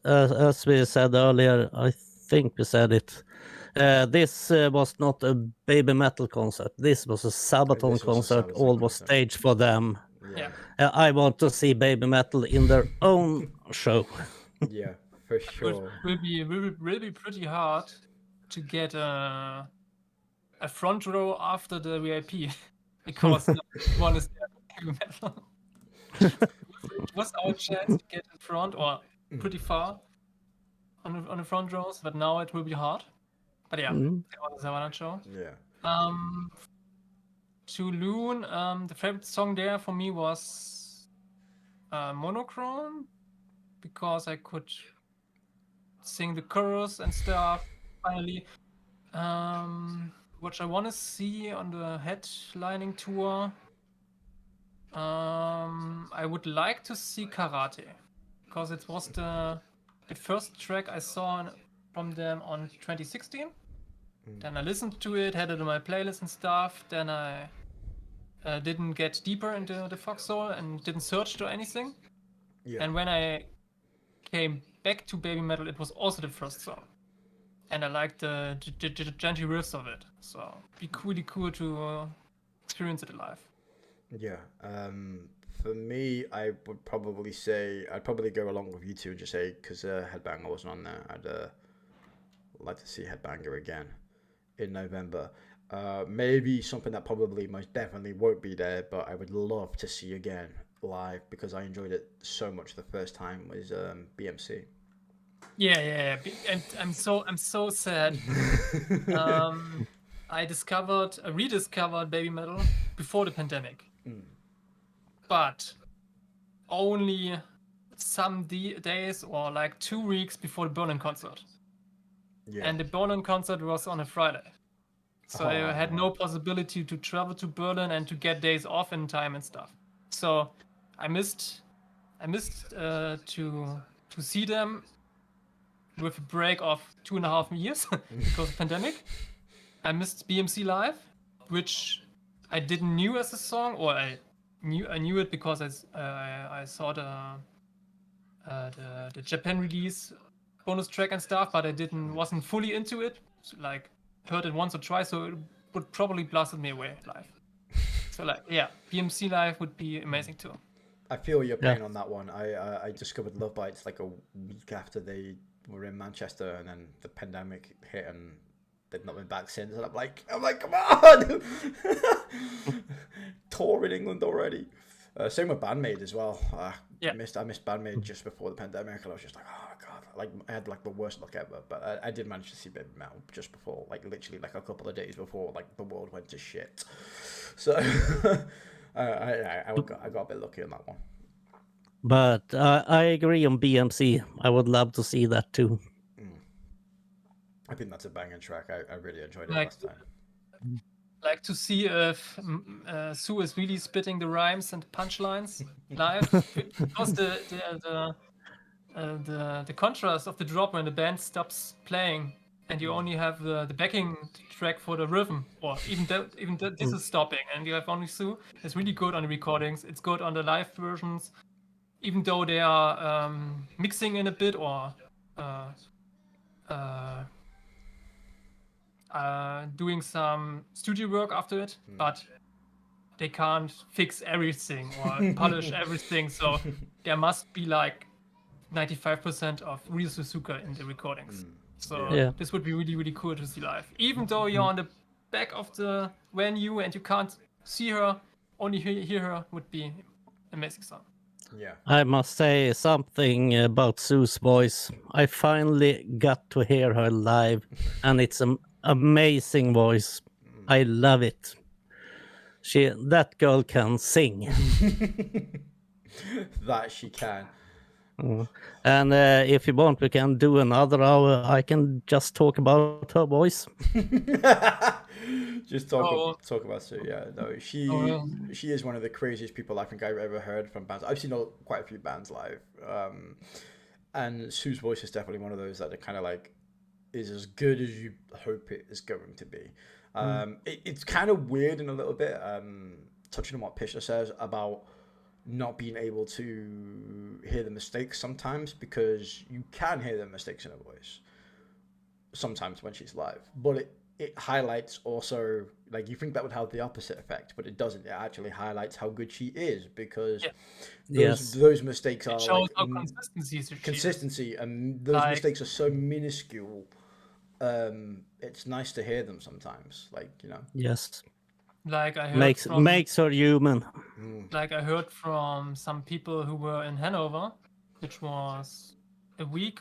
as we said earlier, I think we said it. This was not a Baby Metal concert. This was a Sabaton concert. All was staged for them. Yeah. I want to see Baby Metal in their own show. Yeah, for sure. Will be pretty hard to get a front row after the VIP because one is there for Baby Metal. It was our chance to get in front or pretty far on the front rows, but now it will be hard. But yeah, it was a Savannah show. Yeah. To Loon, the favorite song there for me was Monochrome, because I could sing the chorus and stuff finally. What I want to see on the headlining tour, I would like to see Karate, because it was the first track I saw from them on 2016. Then I listened to it, had it on my playlist and stuff. Then I didn't get deeper into the foxhole and didn't search or anything. Yeah. And when I came back to Baby Metal, it was also the first song. And I liked the gentle riffs of it. So it'd be really cool to experience it live. Yeah. For me, I would probably say, I'd probably go along with you two and just say, because Headbanger wasn't on there, I'd like to see Headbanger again in November. Maybe something that probably most definitely won't be there, but I would love to see again live because I enjoyed it so much the first time was BMC. Yeah. And I'm so sad. I rediscovered Baby Metal before the pandemic, but only some days or like 2 weeks before the Berlin concert. Yeah. And the Berlin concert was on a Friday. So I had no possibility to travel to Berlin and to get days off in time and stuff. So I missed to see them with a break of 2.5 years because of pandemic. I missed BMC Live, which I didn't knew as a song, or I knew it because I saw the Japan release bonus track and stuff, but I wasn't fully into it. So, like, heard it once or twice, so it would probably blasted me away live. So like, yeah, BMC Live would be amazing too. I feel your pain on that one. I discovered Love Bites like a week after they were in Manchester, and then the pandemic hit, and they've not been back since. And I'm like, come on, tour in England already. Same with Bandmade as well. I missed Bandmade just before the pandemic, and I was just like, oh god, like I had like the worst luck ever. But I did manage to see Baby Metal just before, like literally like a couple of days before like the world went to shit. So I got a bit lucky on that one. But I agree on BMC. I would love to see that too. I think that's a banging track. I really enjoyed it last time. Like to see if Sue is really spitting the rhymes and punchlines live, because the contrast of the drop when the band stops playing and you only have the backing track for the rhythm, or even this is stopping and you have only Sue. It's really good on the recordings. It's good on the live versions, even though they are mixing in a bit or doing some studio work after it, but they can't fix everything or polish everything. So there must be like 95% of real Suzuka in the recordings. So Yeah. this would be really, really cool to see live. Even though you're on the back of the venue and you can't see her, only hear her would be amazing song. Yeah. I must say something about Sue's voice. I finally got to hear her live, and it's an amazing voice. I love it. That girl can sing. That she can. And if you want, we can do another hour. I can just talk about her voice. Just Oh. talk about Sue. Yeah, no, Oh, yeah. she is one of the craziest people I think I've ever heard from bands. I've seen quite a few bands live, and Sue's voice is definitely one of those that are kind of like is as good as you hope it is going to be. It's kind of weird in a little bit, touching on what Pischner says about not being able to hear the mistakes sometimes, because you can hear the mistakes in her voice sometimes when she's live, but it highlights also, like, you think that would have the opposite effect, but it doesn't. It actually highlights how good she is, because those mistakes are shows like how consistency, and those mistakes are so minuscule. It's nice to hear them sometimes, like, you know. Yes. Like I heard makes her human. Like I heard from some people who were in Hanover, which was a week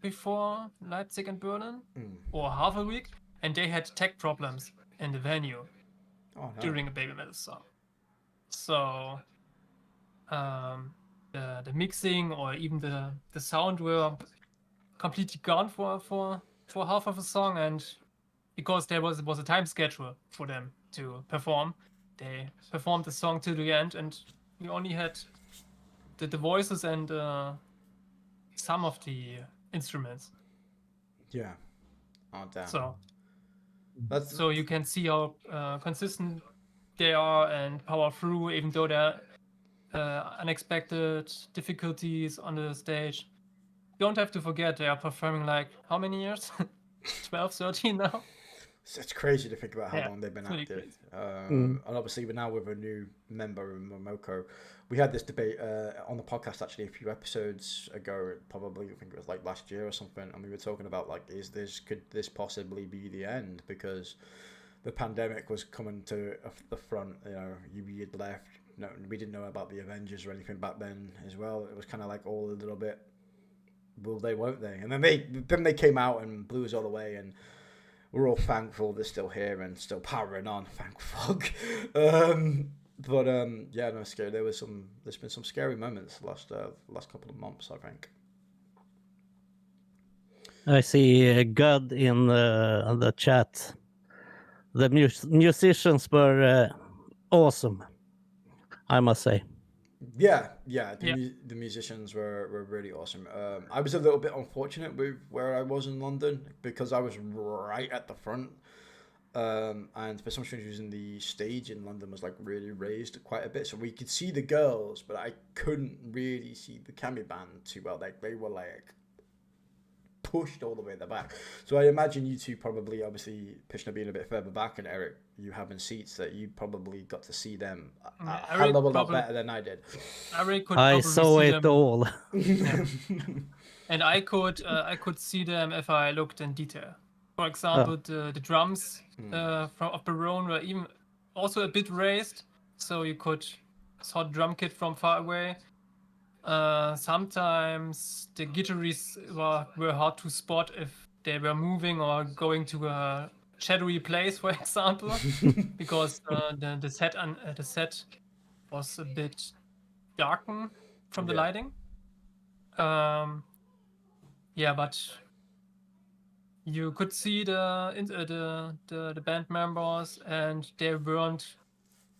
before Leipzig and Berlin, or half a week, and they had tech problems in the venue during a BABYMETAL song. So the mixing or even the sound were completely gone for half of a song, and because there was a time schedule for them to perform, they performed the song till the end, and we only had the voices and some of the instruments. Yeah. Oh, damn. So you can see how consistent they are and power through, even though there are unexpected difficulties on the stage. Don't have to forget they are performing like how many years? 12, 13 now? It's crazy to think about how long they've been active. Really and obviously, we're now with a new member in Momoko. We had this debate on the podcast actually a few episodes ago, probably, I think it was like last year or something, and we were talking about, like, could this possibly be the end? Because the pandemic was coming to the front. You know, you had left. No, we didn't know about the Avengers or anything back then as well. It was kind of like all a little bit, will they, won't they? And then they came out and blew us all away, and we're all thankful they're still here and still powering on. Thank fuck. Yeah, no, scary. There's been some scary moments the last couple of months, I think. I see God in the chat. The musicians were awesome, I must say. Yeah. The musicians were really awesome. I was a little bit unfortunate with where I was in London, because I was right at the front. And for some reason, the stage in London was like really raised quite a bit, so we could see the girls, but I couldn't really see the Kami band too well. Like, they were like pushed all the way at the back. So I imagine you two probably, obviously Pischner being a bit further back, and Erik, you having seats, that you probably got to see them a hell of a lot better than I did. I saw it them. all. And I could see them if I looked in detail. For example, the drums of Barone were even also a bit raised, so you could saw the drum kit from far away. Sometimes the guitarists were hard to spot if they were moving or going to a shadowy place, for example, because the set was a bit darkened from the lighting. But you could see the band members, and they weren't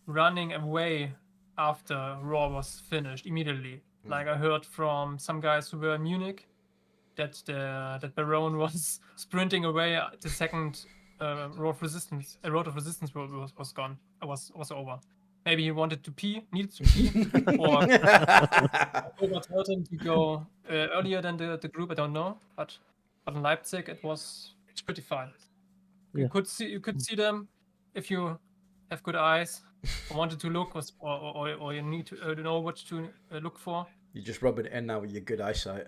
running away after Raw was finished immediately. Like I heard from some guys who were in Munich that Barone was sprinting away the second Road of Resistance was gone. Was over. Maybe he needed to pee, or told him to go earlier than the group. I don't know, but in Leipzig it's pretty fine. You could see them if you have good eyes or wanted to look, or you need to know what to look for. You're just rubbing it in now with your good eyesight.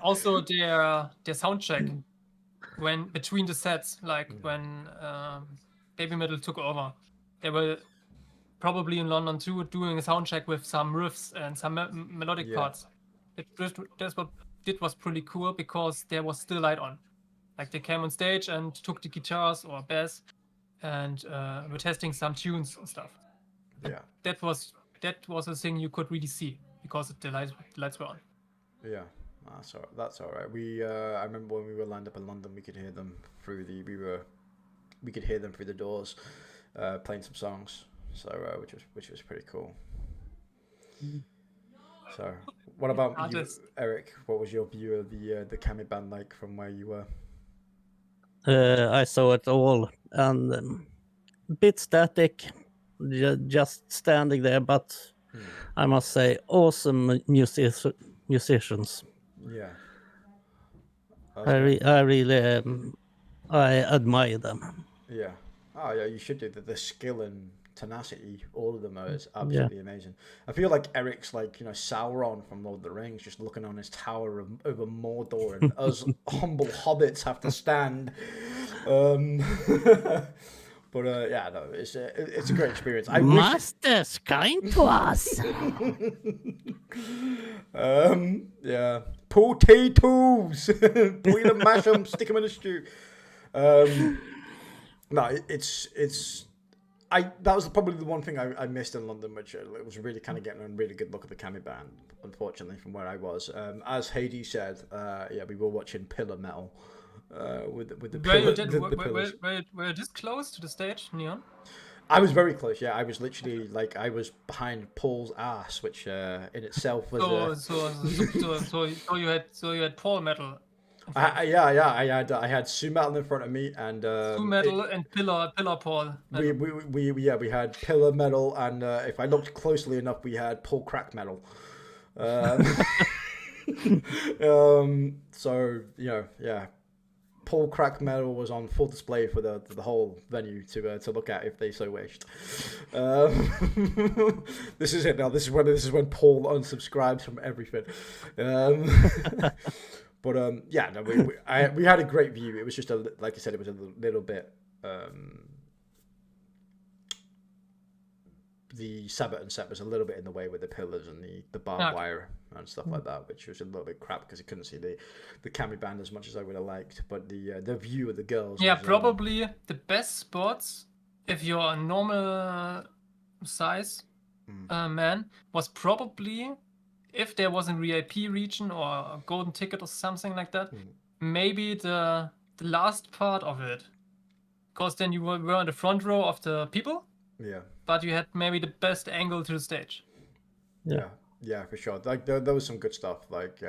Also, their sound check when between the sets, like when BABYMETAL took over, they were probably in London too, doing a sound check with some riffs and some melodic parts. That's what was pretty cool, because there was still light on. Like they came on stage and took the guitars or bass and were testing some tunes and stuff. Yeah. That was a thing you could really see because the lights were on. Yeah. That's all right. I remember when we were lined up in London, we could hear them through the doors, playing some songs. So which was pretty cool. So what about you, Eric? What was your view of the Kami band like from where you were? I saw it all, and a bit static, just standing there, but I must say, awesome musicians. Yeah. I really I admire them. Yeah. Oh yeah, you should do. The skill and tenacity, all of them is absolutely amazing. I feel like Eric's like, Sauron from Lord of the Rings, just looking on his tower over Mordor, and us humble hobbits have to stand. But yeah, no, it's a great experience. Masters kind to us. Yeah, potatoes. Boil them, mash them, stick them in a stew. No, that was probably the one thing I missed in London, which it was really kind of getting a really good look at the Kami band, unfortunately, from where I was. As Hades said, we were watching pillar metal with the pillars. Were you this close to the stage, Neon? I was very close, yeah. I was literally, I was behind Paul's ass, which in itself was... So you had Paul metal. I had Sue Metal in front of me, and Sue Metal and Pillar Paul. We had Pillar Metal, and if I looked closely enough, we had Paul Crack Metal. So Paul Crack Metal was on full display for the whole venue to look at if they so wished. This is it now. This is when Paul unsubscribes from everything. But we had a great view. It was just like I said, it was a little bit. The Sabaton set was a little bit in the way with the pillars and the barbed wire and stuff like that, which was a little bit crap because I couldn't see the Kami band as much as I would have liked. But the view of the girls. Yeah, was, probably the best spots if you're a normal size man was probably. If there was a VIP region or a golden ticket or something like that, maybe the last part of it, because then you were in the front row of the people. Yeah. But you had maybe the best angle to the stage. Yeah, for sure. Like there was some good stuff. Like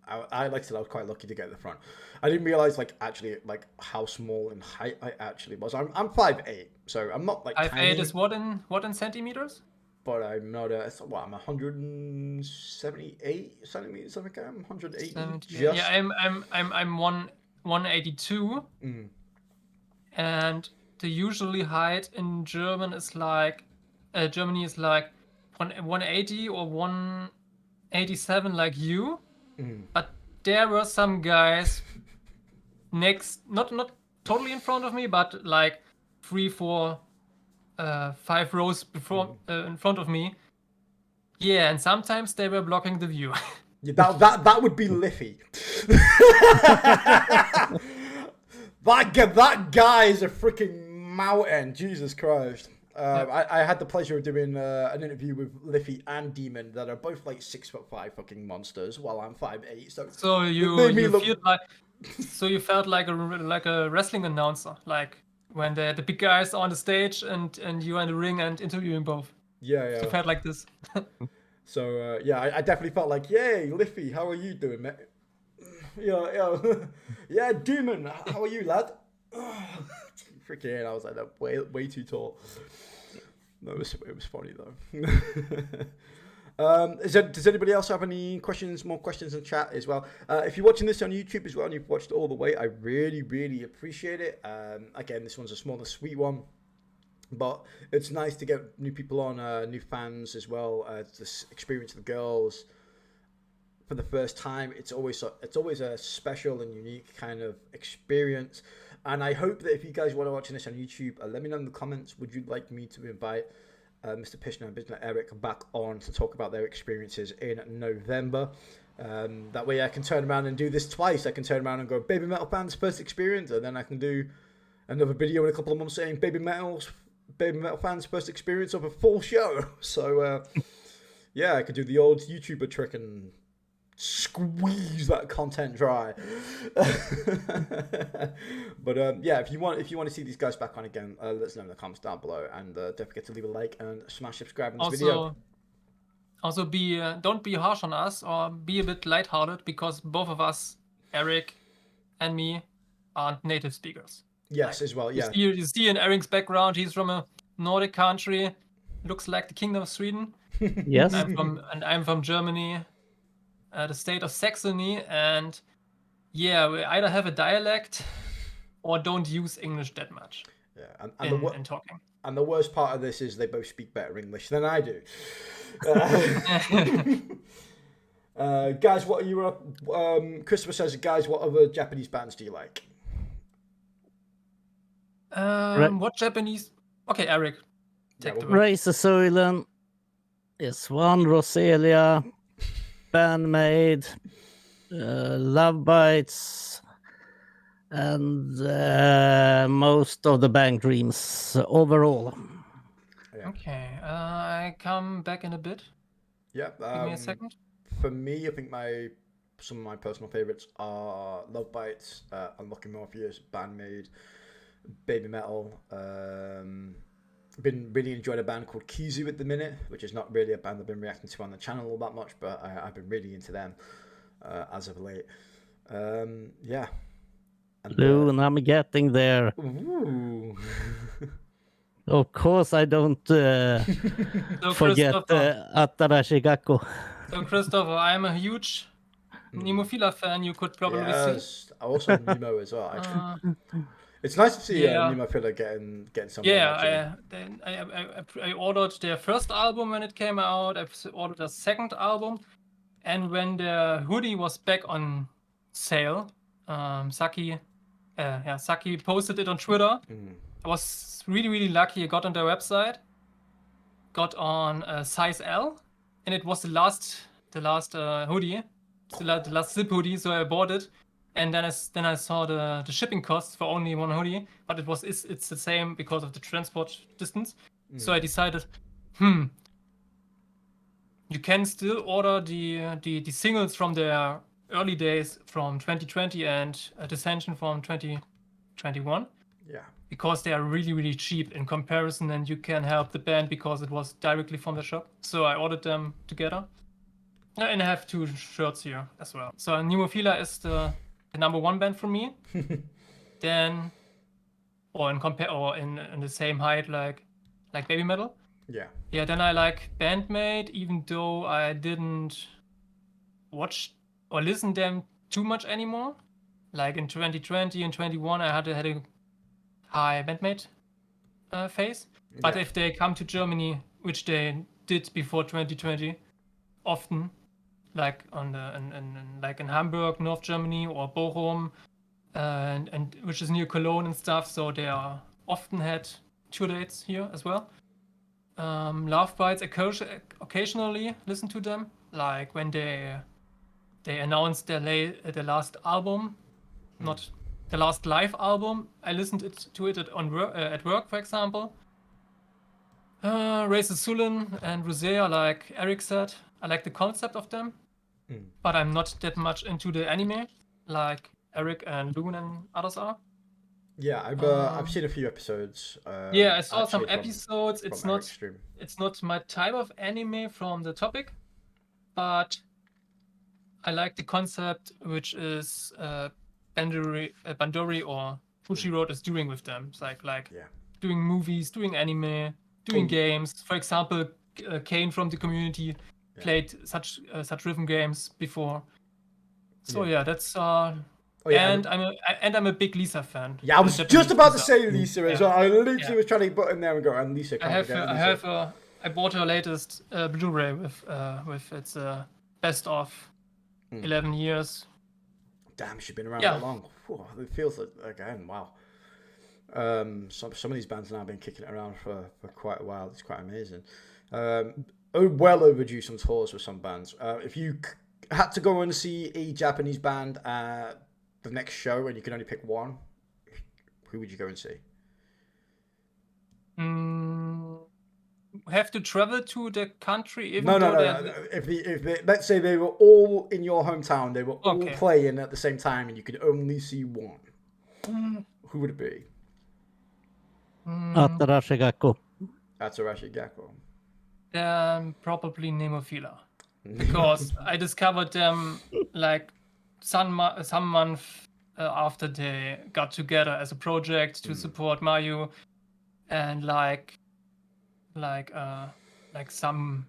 I liked it. I was quite lucky to get at the front. I didn't realize actually how small in height I actually was. I'm 5'8", so I'm not like 5'8" is what in centimeters? But I'm not I'm 178 centimeters. I think I'm 180. Yeah, I'm 182. And the usually height in Germany is like 180 or 187 like you. But there were some guys not totally in front of me, but like 3, 4, 5 rows before in front of me. Yeah, and sometimes they were blocking the view. Yeah, that would be Liffey. That guy is a freaking mountain. Jesus Christ. I had the pleasure of doing an interview with Liffey and Demon that are both like 6'5" fucking monsters, while I'm 5'8". So you felt like a wrestling announcer, like when the big guys are on the stage and you are in the ring and interviewing both. Yeah. So felt like this. So I definitely felt like, yay, Liffey, how are you doing, mate? Yeah, Demon, how are you, lad? Freaking hell, I was like that way too tall. No, it was funny though. Does anybody else have any questions, more questions in the chat as well? If you're watching this on YouTube as well and you've watched it all the way, I really, really appreciate it. Again, this one's a small and sweet one, but it's nice to get new people on, new fans as well, to experience the girls for the first time. It's always a special and unique kind of experience. And I hope that if you guys want to watch this on YouTube, let me know in the comments, would you like me to invite Mr. Pischner and Business Erik back on to talk about their experiences in November? That way I can turn around and do this twice. I can turn around and go Baby Metal fans first experience, and then I can do another video in a couple of months saying Baby Metal fans first experience of a full show. So yeah, I could do the old YouTuber trick and squeeze that content dry. But yeah, if you want to see these guys back on again, let us know in the comments down below, and don't forget to leave a like and smash subscribe in this video. Also, don't be harsh on us, or be a bit lighthearted, because both of us, Erik and me, aren't native speakers. Yes, as well. Yeah. You see in Erik's background, he's from a Nordic country, looks like the Kingdom of Sweden. Yes. I'm from Germany, the state of Saxony, and yeah, we either have a dialect or don't use English that much. Yeah, in talking. And the worst part of this is they both speak better English than I do. Guys, what are you? Christopher says, guys, what other Japanese bands do you like? What Japanese? Okay, Erik. Razor Soilen is one. Roselia, Bandmade, Love Bites, and most of the Bang Dreams overall. Yeah. Okay, I come back in a bit. Yeah. Give me a second. For me, I think some of my personal favorites are Love Bites, Unlucky Morpheus, Bandmade, Baby Metal. Been really enjoying a band called Kizu at the minute, which is not really a band I've been reacting to on the channel all that much, but I've been really into them as of late. Yeah. Loon, I'm getting there. Ooh. Of course, I don't forget Atarashi Gakko. So, Christopher, I'm a huge Nemophila fan. You could probably see. Also Nemo as well. It's nice to see Nemophila getting some. Yeah, I ordered their first album when it came out. I ordered a second album, and when the hoodie was back on sale, Saki posted it on Twitter. I was really lucky. I got on their website, got on size L, and it was the last hoodie, the last zip hoodie. So I bought it, and then I saw the shipping costs for only one hoodie, but it's the same because of the transport distance. So I decided, you can still order the singles from their early days from 2020 and Dissension from 2021. Yeah. Because they are really cheap in comparison, and you can help the band because it was directly from the shop. So I ordered them together. And I have 2 shirts here as well. So Nemophila is the number 1 band for me. Then, in the same height like Baby Metal. Yeah. Yeah. Then I like Bandmade, even though I didn't watch or listen them too much anymore. Like in 2020 and 21, I had a high Bandmade phase. But if they come to Germany, which they did before 2020, often, like in Hamburg, North Germany, or Bochum, and which is near Cologne and stuff. So they are often had tour dates here as well. Love Bites, occasionally listen to them, like when they announced their last album, not the last live album. I listened to it at work, for example. Razor Soilen and Rosea, like Erik said, I like the concept of them, but I'm not that much into the anime, like Erik and Loon and others are. Yeah, I've seen a few episodes. I saw some episodes. It's not my type of anime from the topic, but I like the concept, which is Bandori or Fujiroad is doing with them. It's like doing movies, doing anime, doing games. For example, Kane from the community played such rhythm games before. So Yeah. that's and I'm a big Lisa fan. yeah, I was Japanese just about to Lisa. say Lisa as well. I literally was trying to put in there and go, and Lisa. I bought her latest Blu-ray with its best of 11 years. Damn, she's been around that long. Whew, it feels like, again, wow. Some of these bands now have been kicking it around for quite a while. It's quite amazing. Well overdue some tours with some bands. If you had to go and see a Japanese band at the next show and you could only pick one, who would you go and see? Have to travel to the country? No. If they, let's say they were all in your hometown, they were all playing at the same time, and you could only see one. Who would it be? Atarashi Gakko. Atarashi Gakko. Probably Nemophila, because I discovered them like some month after they got together as a project to support Mayu, and like some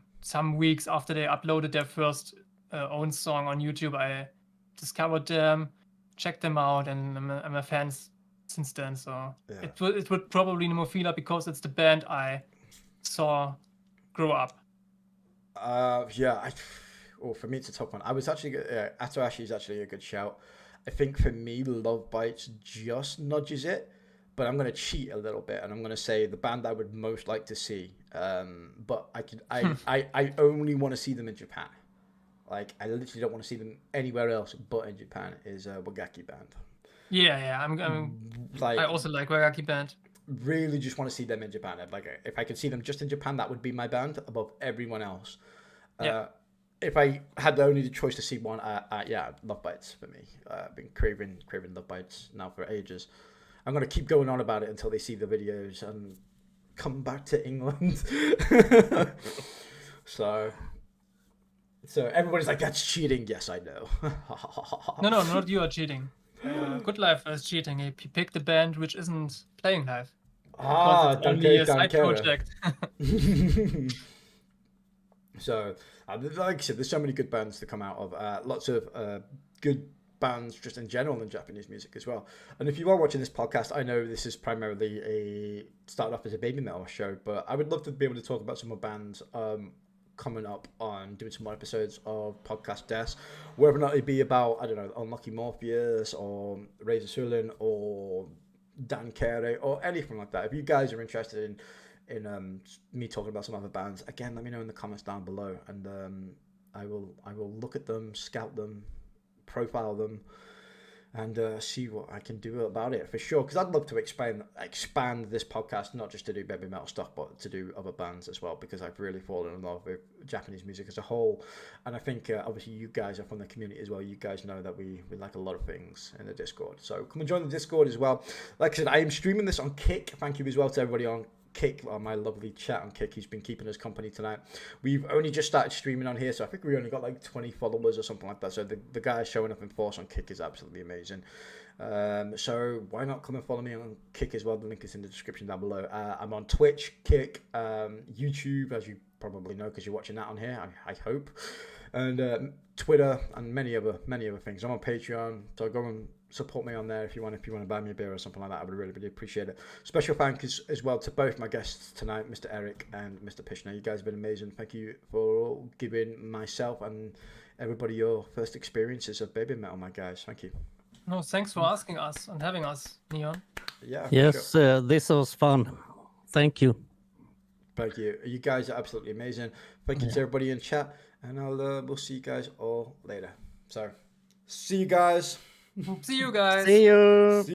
weeks after they uploaded their first own song on YouTube, I discovered them, checked them out, and I'm a fan since then. So it would probably Nemophila, because it's the band I saw grow up. For me it's a tough one. I was actually Atarashi is actually a good shout. I think for me, Love Bites just nudges it. But I'm going to cheat a little bit, and I'm going to say the band I would most like to see. But I only want to see them in Japan. Like, I literally don't want to see them anywhere else but in Japan. Is Wagaki Band. Yeah. I also like Wagaki Band. Really, just want to see them in Japan. Like, if I could see them just in Japan, that would be my band above everyone else. If I had only the choice to see one, Love Bites for me. I've been craving Love Bites now for ages. I'm going to keep going on about it until they see the videos and come back to England. So everybody's like, that's cheating. Yes, I know. No, not you are cheating. Good Life is cheating. He picked a band which isn't playing live. It's only a side project. So, like I said, there's so many good bands to come out of. Lots of good bands just in general in Japanese music as well. And if you are watching this podcast, I know this is primarily started off as a baby metal show, but I would love to be able to talk about some more bands coming up on doing some more episodes of Podcast Des, whether or not it be about, I don't know, Unlucky Morpheus or Razor Sulin or Dan Kere or anything like that. If you guys are interested in me talking about some other bands, again, let me know in the comments down below, and I will look at them, scout them, profile them, and see what I can do about it for sure. Because I'd love to expand this podcast, not just to do baby metal stuff, but to do other bands as well. Because I've really fallen in love with Japanese music as a whole, and I think obviously you guys are from the community as well. You guys know that we like a lot of things in the Discord, so come and join the Discord as well. Like I said, I am streaming this on Kick. Thank you as well to everybody on Kick, my lovely chat on Kick, who's been keeping us company tonight. We've only just started streaming on here, so I think we only got like 20 followers or something like that. So the guy showing up in force on Kick is absolutely amazing. So why not come and follow me on Kick as well? The link is in the description down below. I'm on Twitch, Kick, YouTube, as you probably know because you're watching that on here, I hope, and Twitter and many other things. I'm on Patreon, so go and support me on there if you want to buy me a beer or something like that. I would really appreciate it. Special thanks as well to both my guests tonight, Mr. Erik and Mr. Pischner. You guys have been amazing. Thank you for giving myself and everybody your first experiences of baby metal, my guys. Thank you. No, thanks for asking us and having us, Neon. Yeah. Yes, sure. This was fun. Thank you. Thank you. You guys are absolutely amazing. Thank you to everybody in chat, and we'll see you guys all later. So, see you guys. See you guys. See you.